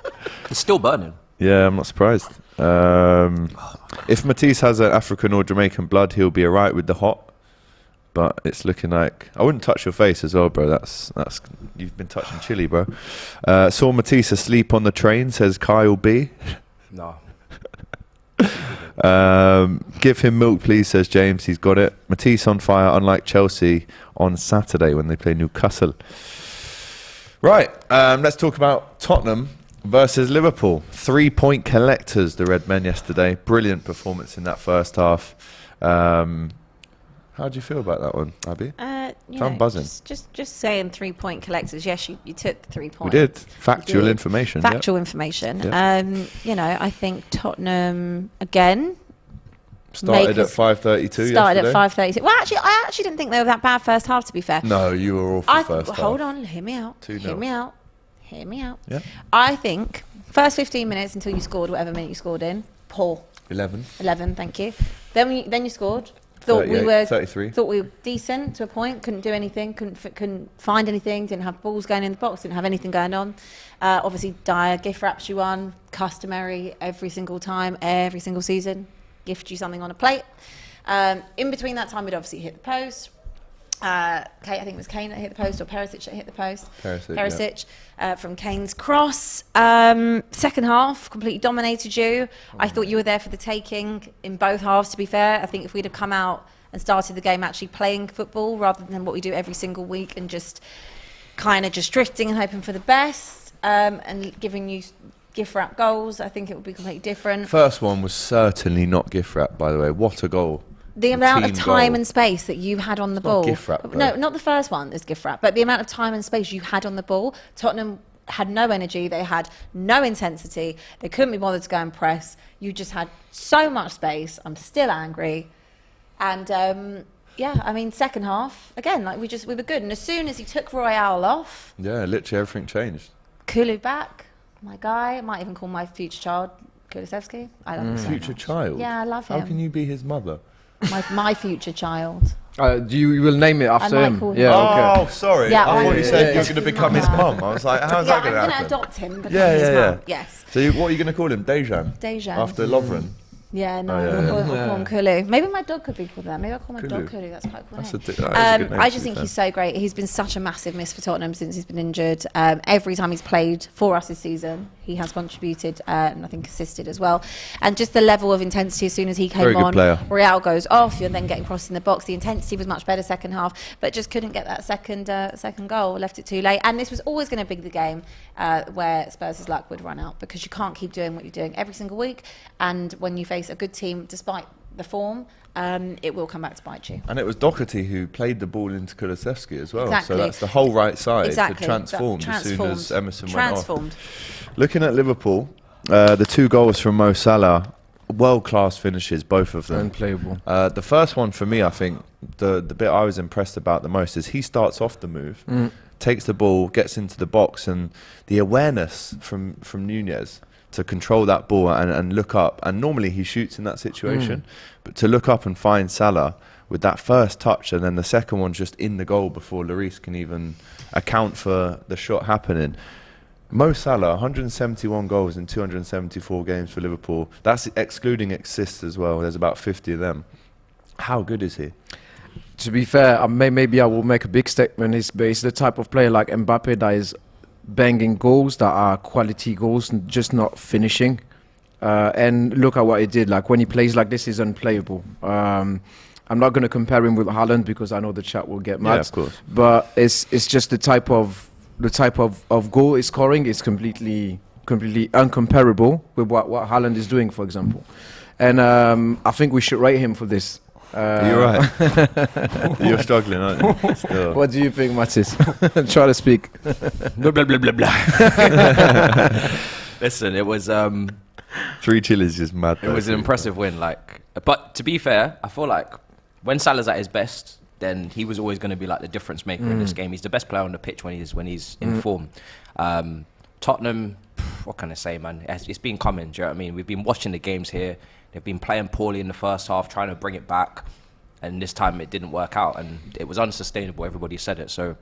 It's still burning. Yeah, I'm not surprised. If Matisse has an African or Jamaican blood, he'll be alright with the hot. But it's looking like I wouldn't touch your face as well, bro. That's you've been touching Chilli, bro. Saw Matisse asleep on the train, says Kyle B. No. Give him milk, please, says James. He's got it. Matisse on fire, unlike Chelsea on Saturday when they play Newcastle. Right, let's talk about Tottenham versus Liverpool. 3-point collectors, the Red Men yesterday. Brilliant performance in that first half. How do you feel about that one, Abby? I'm buzzing. Just saying 3-point collectors. Yes, you took the 3 points. We did. Factual information. Factual information. Yep. I think Tottenham again started at 5:32. Started at 5:32. Well, I actually didn't think they were that bad first half. To be fair. No, you were awful first half. Hold on, hear me out. 2-0. Hear me out. Yeah. I think first 15 minutes until you scored whatever minute you scored in. Poor. 11. 11. Thank you. Then you scored. Thought 33. Thought we were decent to a point. Couldn't do anything. Couldn't find anything. Didn't have balls going in the box. Didn't have anything going on. Obviously, Dyer gift wraps you on. Customary every single time, every single season. Gift you something on a plate. In between that time, we'd obviously hit the post. I think it was Kane that hit the post, or Perisic that hit the post. Perisic from Kane's cross. Second half, completely dominated you. I thought you were there for the taking in both halves, to be fair. I think if we'd have come out and started the game actually playing football rather than what we do every single week and just kind of just drifting and hoping for the best and giving you gift wrap goals, I think it would be completely different. First one was certainly not gift wrap, by the way. What a goal. The amount of time and space that you had on the ball. Gift wrap, no, not the first one is gift wrap, but the amount of time and space you had on the ball. Tottenham had no energy. They had no intensity. They couldn't be bothered to go and press. You just had so much space. I'm still angry. And second half, again, we were good. And as soon as he took Royale off. Yeah, literally everything changed. Kulu back, my guy. I might even call my future child Kulusevski. I love him so Future much. child? Yeah, I love him. How can you be his mother? My future child. You will name it after him. Yeah. Oh, Okay. sorry. Yeah, I thought you said you were going to become his mum. I was like, how's that going to happen? I'm going to adopt him. Yeah. Yes. So what are you going to call him? Dejan? Dejan. After Lovren? Yeah, no, Oh, we'll call him Kulu. Maybe my dog could be called that. Maybe I'll call my dog Kulu. That's quite cool. That is a good name, I just think he's so great. He's been such a massive miss for Tottenham since he's been injured. Every time he's played for us this season, he has contributed and I think assisted as well. And just the level of intensity as soon as he came on, Real goes off. You're then getting crossed in the box. The intensity was much better second half, but just couldn't get that second goal. Left it too late. And this was always going to be the game where Spurs' luck would run out, because you can't keep doing what you're doing every single week. And when you face a good team, despite the form, it will come back to bite you. And it was Doherty who played the ball into Kulusevski as well. Exactly. So that's the whole right side Exactly. transformed as soon as Emerson went off. Looking at Liverpool, the 2 goals from Mo Salah, world-class finishes, both of them. Unplayable. The first one for me, I think, the bit I was impressed about the most is he starts off the move, takes the ball, gets into the box, and the awareness from Nunez to control that ball and look up. And normally he shoots in that situation, but to look up and find Salah with that first touch, and then the second one just in the goal before Lloris can even account for the shot happening. Mo Salah, 171 goals in 274 games for Liverpool. That's excluding assists as well. There's about 50 of them. How good is he? To be fair, maybe I will make a big statement. He's the type of player like Mbappe that is banging goals that are quality goals and just not finishing. And look at what he did. Like when he plays like this, he's unplayable. I'm not going to compare him with Haaland because I know the chat will get mad. Yeah, of course. But it's just the type of goal he's scoring is completely uncomparable with what Haaland is doing, for example. And I think we should rate him for this. You're right. You're struggling, aren't you? Still. What do you think, Matisse? Try to speak. Blah, blah, blah, blah, blah. Listen, it was... 3 Chilli's just mad. It was an impressive win. But to be fair, I feel like when Salah's at his best, then he was always going to be like the difference maker in this game. He's the best player on the pitch when he's in form. Tottenham, what can I say, man? It's been coming. Do you know what I mean? We've been watching the games here. They've been playing poorly in the first half, trying to bring it back, and this time it didn't work out, and it was unsustainable. Everybody said it. So,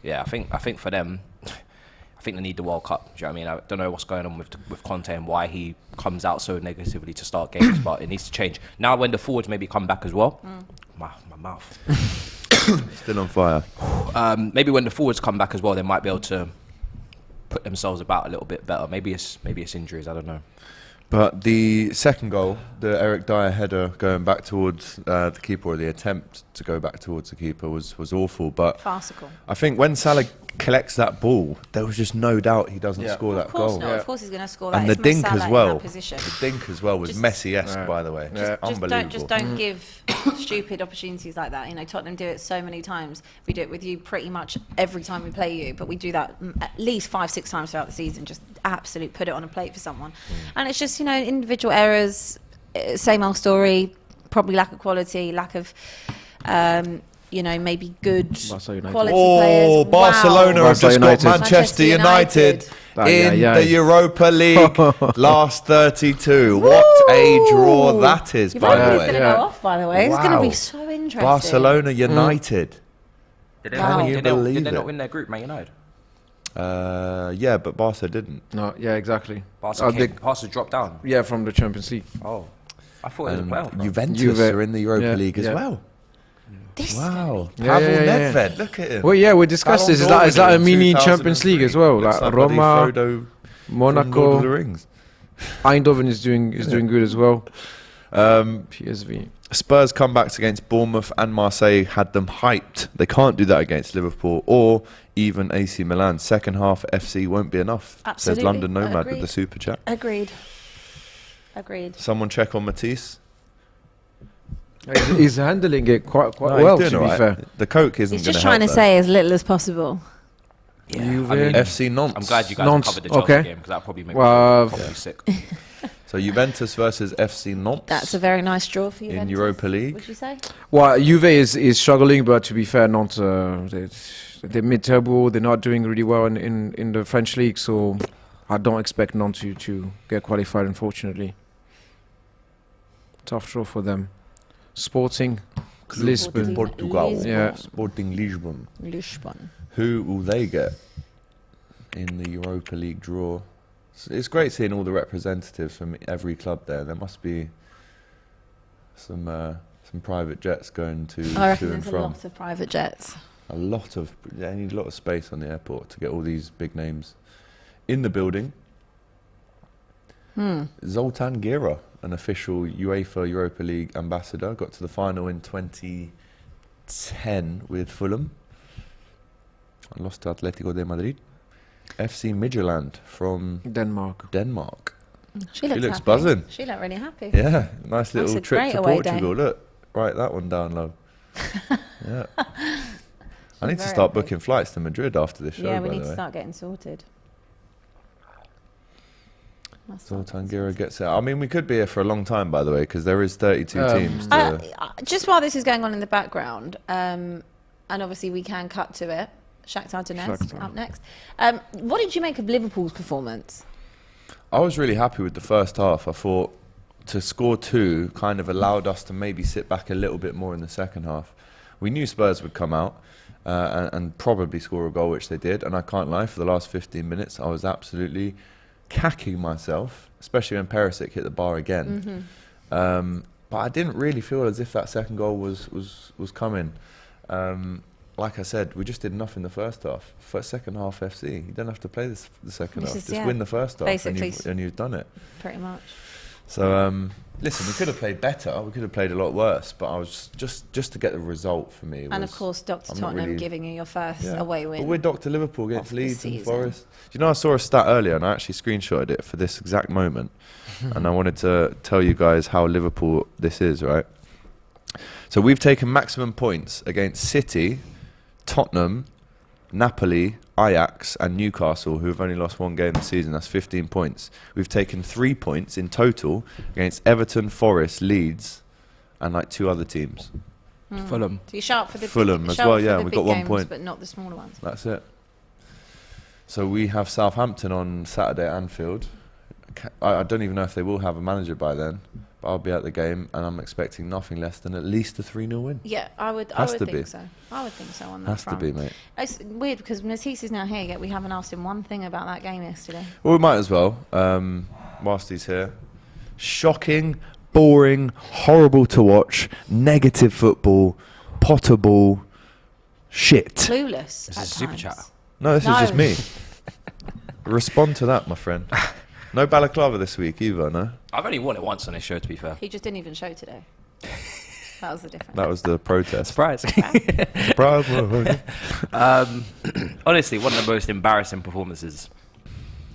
yeah, I think for them, I think they need the World Cup. Do you know what I mean? I don't know what's going on with Conte and why he comes out so negatively to start games, but it needs to change. Now when the forwards maybe come back as well, my mouth. Still on fire. Maybe when the forwards come back as well, they might be able to put themselves about a little bit better. Maybe it's injuries, I don't know. But the second goal, the Eric Dyer header going back towards the keeper, or the attempt to go back towards the keeper, was awful. But farcical. I think when Salah collects that ball, there was just no doubt he doesn't score that goal. Of course not. Of course he's going to score that. And the dink as well. The dink as well was Messi-esque, by the way. Unbelievable. Don't give stupid opportunities like that. You know, Tottenham do it so many times. We do it with you pretty much every time we play you, but we do that at least 5-6 times throughout the season. Just absolute put it on a plate for someone. And it's just, you know, individual errors, same old story, probably lack of quality, lack of you know, maybe good quality players. Barcelona have just got Manchester United in the Europa League last 32. Woo! What a draw that is, by the way. Going to go off, by the way. It's going to be so interesting. Barcelona United. Did they not win their group, Man United? Yeah, but Barca didn't. No, yeah, exactly. Barca dropped down. Yeah, from the Champions League. Oh, I thought it was well. Juve are in the Europa League as well. Wow. Pavel Nedved, look at him. Well, yeah, we discussed this. Is that a mini Champions League as well? Like Roma, Monaco, Eindhoven is doing good as well. PSV. Spurs comebacks against Bournemouth and Marseille had them hyped. They can't do that against Liverpool or even AC Milan. Second half FC won't be enough, says London Nomad with the super chat. Agreed. Someone check on Matisse. He's handling it quite well, to be fair. The coke isn't going to help. He's just trying to say as little as possible. Yeah, I mean, FC Nantes. I'm glad you guys covered the Chelsea game because that probably makes me probably sick. So Juventus versus FC Nantes. That's a very nice draw for you. In Europa League. Would you say? Well, Juve is struggling, but to be fair, Nantes they're mid-table. They're not doing really well in the French league, so I don't expect Nantes to get qualified. Unfortunately, tough draw for them. Sporting Lisbon, Portugal. Yeah. Sporting Lisbon. Who will they get in the Europa League draw? It's great seeing all the representatives from every club there. There must be some private jets going to and from. I reckon there's a lot of private jets. They need a lot of space on the airport to get all these big names in the building. Zoltan Gira, an official UEFA Europa League ambassador, got to the final in 2010 with Fulham. Lost to Atletico de Madrid. FC Midtjylland from Denmark. She looks buzzing. She looked really happy. Yeah, nice little trip to Portugal. Look, write that one down low. Yeah. I need to start booking flights to Madrid after this show. Yeah, we need to start getting sorted. Zoltan Gira gets out. I mean, we could be here for a long time, by the way, because there is 32 teams. Just while this is going on in the background, and obviously we can cut to it. Shakhtar Donetsk up next. What did you make of Liverpool's performance? I was really happy with the first half. I thought to score 2 kind of allowed us to maybe sit back a little bit more in the second half. We knew Spurs would come out and probably score a goal, which they did. And I can't lie, for the last 15 minutes, I was absolutely cacking myself, especially when Perisic hit the bar again. But I didn't really feel as if that second goal was coming. Like I said, we just did enough in the first half. For second half FC, you don't have to play the second half. Just win the first half and you've done it. Pretty much. So, listen, we could have played better. We could have played a lot worse. But I was just to get the result for me. And of course, Dr. Tottenham giving you your first away win. But we're Dr. Liverpool against Leeds and Forest. Do you know, I saw a stat earlier and I actually screenshotted it for this exact moment. And I wanted to tell you guys how Liverpool this is, right? So we've taken maximum points against City, Tottenham, Napoli, Ajax and Newcastle, who have only lost 1 game this season. That's 15 points. We've taken 3 points in total against Everton, Forest, Leeds and like 2 other teams. Fulham. So you're sharp for the Fulham as well, yeah. We've got 1 point. But not the smaller ones. That's it. So we have Southampton on Saturday at Anfield. I don't even know if they will have a manager by then, but I'll be at the game, and I'm expecting nothing less than at least a 3-0 win. Yeah, I would think so. I would think so on that front. Has to be, mate. It's weird because Matisse is now here, yet we haven't asked him one thing about that game yesterday. Well, we might as well, whilst he's here. Shocking, boring, horrible to watch, negative football, potable, shit. Clueless. This is a super chat. No, this is just me. Respond to that, my friend. No balaclava this week either, no? I've only worn it once on this show, to be fair. He just didn't even show today. That was the difference. That was the protest. Surprise. Surprise. Honestly, one of the most embarrassing performances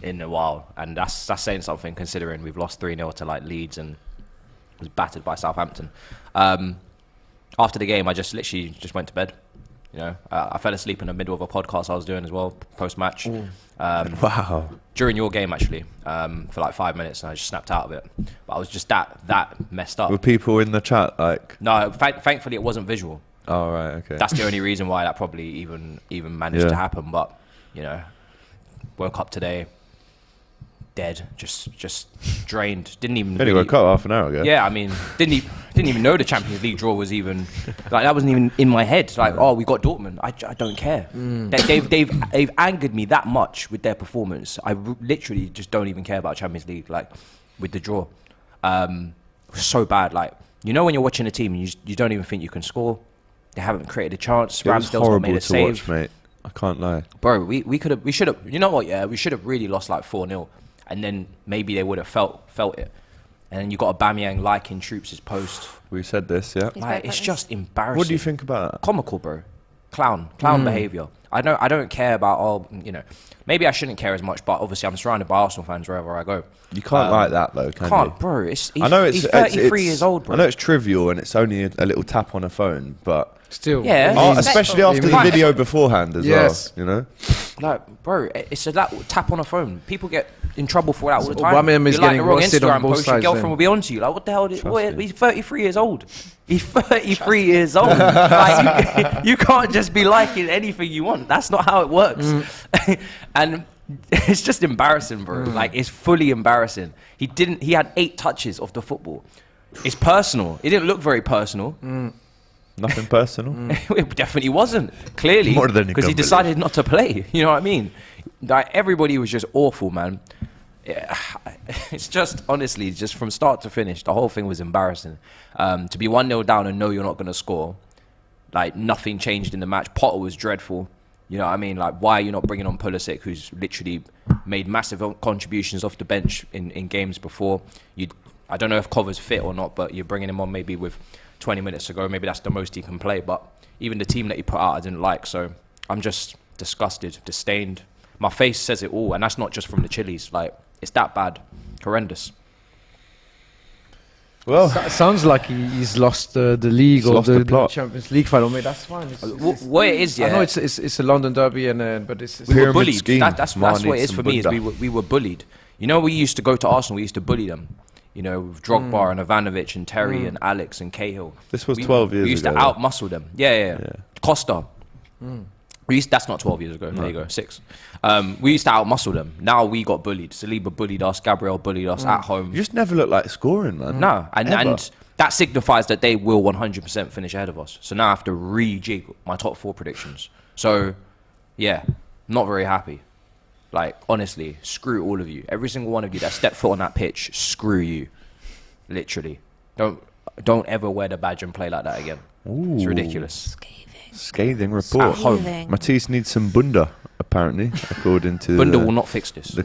in a while. And that's saying something, considering we've lost 3-0 to like Leeds and was battered by Southampton. After the game, I just literally just went to bed. You know, I fell asleep in the middle of a podcast I was doing as well, post-match. Wow. During your game, actually, for like 5 minutes, and I just snapped out of it. But I was just that messed up. Were people in the chat like? No, thankfully it wasn't visual. Oh, right, okay. That's the only reason why that probably even managed to happen. But, you know, woke up today, dead, just drained. Didn't even Only woke up half an hour ago. Yeah, I mean, didn't even know the Champions League draw was even like that. Wasn't even in my head. Like, oh, we got Dortmund. I don't care. They've angered me that much with their performance. I literally just don't even care about Champions League. Like with the draw, so bad. Like, you know, when you're watching a team, and you don't even think you can score. They haven't created a chance. Ramsdale's not made a save. Watch, mate. I can't lie, bro. We should have. You know what? Yeah, we should have really lost like 4-0. And then maybe they would have felt it. And then you got Aubameyang liking Troops' post. We said this, yeah. Like, it's just embarrassing. What do you think about that? Comical, bro. Clown behaviour. I don't care about maybe I shouldn't care as much, but obviously I'm surrounded by Arsenal fans wherever I go. You can't like that though, can you? Bro. He's 33 years old, bro. I know it's trivial and it's only a little tap on a phone, but still, yeah, especially after the video beforehand as well. You know, like, bro, it's a tap on a phone. People get in trouble for that all the time. Aubameyang is getting roasted on both sides. Your girlfriend will be on to you. Like, what the hell? He's 33 years old. He's 33 years old. Like, you can't just be liking anything you want. That's not how it works. And it's just embarrassing, bro. Like, it's fully embarrassing. He had 8 touches of the football. It's personal. It didn't look very personal. Nothing personal. It definitely wasn't. Clearly, because he decided not to play. You know what I mean? Like, everybody was just awful, man. It's just, honestly, just from start to finish, the whole thing was embarrassing. To be 1-0 down and know you're not going to score, like, nothing changed in the match. Potter was dreadful. You know what I mean? Like, why are you not bringing on Pulisic, who's literally made massive contributions off the bench in games before? I don't know if Cover's fit or not, but you're bringing him on maybe with 20 minutes to go. Maybe that's the most he can play. But even the team that he put out, I didn't like. So I'm just disgusted, disdained. My face says it all, and that's not just from the Chillis. Like, it's that bad, horrendous. Well, sounds like he's lost the league or the Champions League final. Mate, that's fine. What it is, yeah. I know it's a London derby, but it's we were bullied. That's what it is for me. Is we were bullied. You know, we used to go to Arsenal. We used to bully them. You know, with Drogba and Ivanovic and Terry and Alex and Cahill. This was 12 years ago. We used to out-muscle them. Yeah. Costa. That's not 12 years ago. No. There you go, 6. We used to out-muscle them. Now we got bullied. Saliba bullied us. Gabriel bullied us at home. You just never look like scoring, man. No, and that signifies that they will 100% finish ahead of us. So now I have to rejig my top 4 predictions. So, yeah, not very happy. Like, honestly, screw all of you. Every single one of you that stepped foot on that pitch, screw you. Literally. Don't ever wear the badge and play like that again. Ooh. It's ridiculous. Scathing report. Scathing. Matisse needs some bunda, apparently, according to Bunda will not fix this.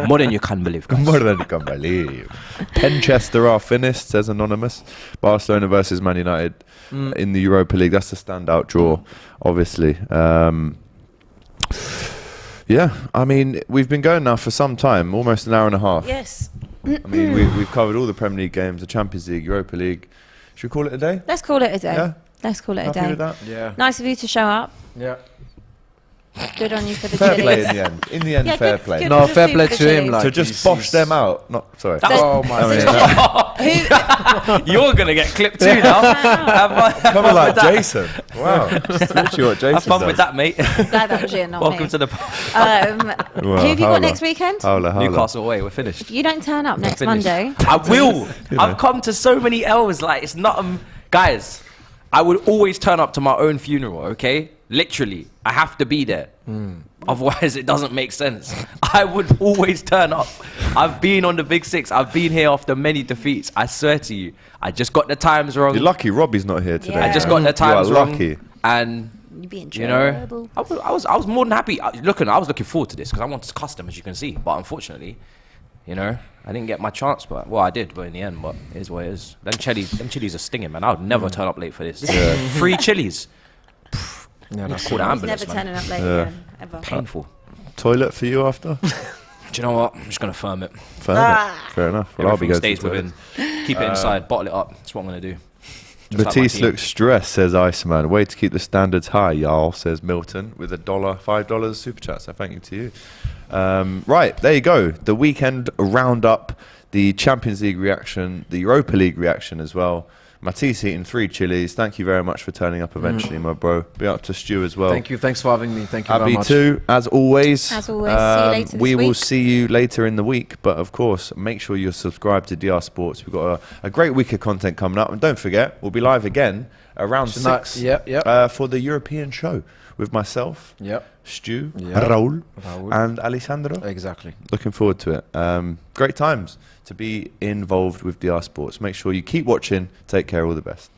More than you can believe, guys. More than you can believe. Penchester are finished, says Anonymous. Barcelona versus Man United in the Europa League. That's the standout draw, obviously. Yeah, I mean, we've been going now for some time, almost an hour and a half. Yes. I mean, we've covered all the Premier League games, the Champions League, Europa League. Should we call it a day? Let's call it a day. Yeah? Let's call it Happy a day. with that? Yeah. Nice of you to show up. Yeah. Good on you for the Fair play Chillis. in the end. In the end, Yeah, fair good- play. good. No, Just fair do play for to the him. Chillis. Like To just bosh them out. Not sorry. Oh my God. You're gonna get clipped too now. Come on, like Jason. Wow. Just literally what Jason Have fun does. with that, mate. Glad that was you, not Welcome me. to the Who have you got next weekend? Howler. Newcastle away. We're finished. If you don't turn up next Finished. Monday, I will. You know. I've come to so many L's. Like it's not, guys. I would always turn up to my own funeral. Okay, literally, I have to be there. Otherwise, it doesn't make sense. I would always turn up. I've been on the Big Six. I've been here after many defeats. I swear to you. I just got the times wrong. You're lucky Robbie's not here today. Yeah. I just got the times you are wrong. lucky. And you'd be in you know, trouble. I was more than happy. I was looking forward to this because I wanted to custom, as you can see. But unfortunately, you know, I didn't get my chance. But well, I did. But in the end, but it is what it is. Them chilies are stinging, man. I would never turn up late for this. Free chilies. Yeah, that's Call the He's ambulance, never man. turning up late Yeah. again, ever. Painful. Toilet for you after? Do you know what? I'm just gonna firm it. Fair enough. Fair enough. Well, I'll be Everything going to stays the toilet. within. Keep it inside. Bottle it up. That's what I'm gonna do. Just like my Matisse team. looks stressed, says Iceman. Way to keep the standards high, y'all, says Milton, with $5 super chat. So thank you to you. Right, there you go. The weekend roundup, the Champions League reaction, the Europa League reaction as well. Matisse eating 3 chilies. Thank you very much for turning up eventually, my bro. Be up to Stu as well. Thank you. Thanks for having me. Thank you very Abby much. too, as always. As always, see you later this we will week. see you later in the week, but of course, make sure you're subscribed to DR Sports. We've got a great week of content coming up, and don't forget, we'll be live again around Tonight, 6 yep. for the European show with myself, Yep. Stu, Yep. Raul, Raul. and Alessandro. Exactly. Looking forward to it. Great times to be involved with DR Sports. Make sure you keep watching. Take care. All the best.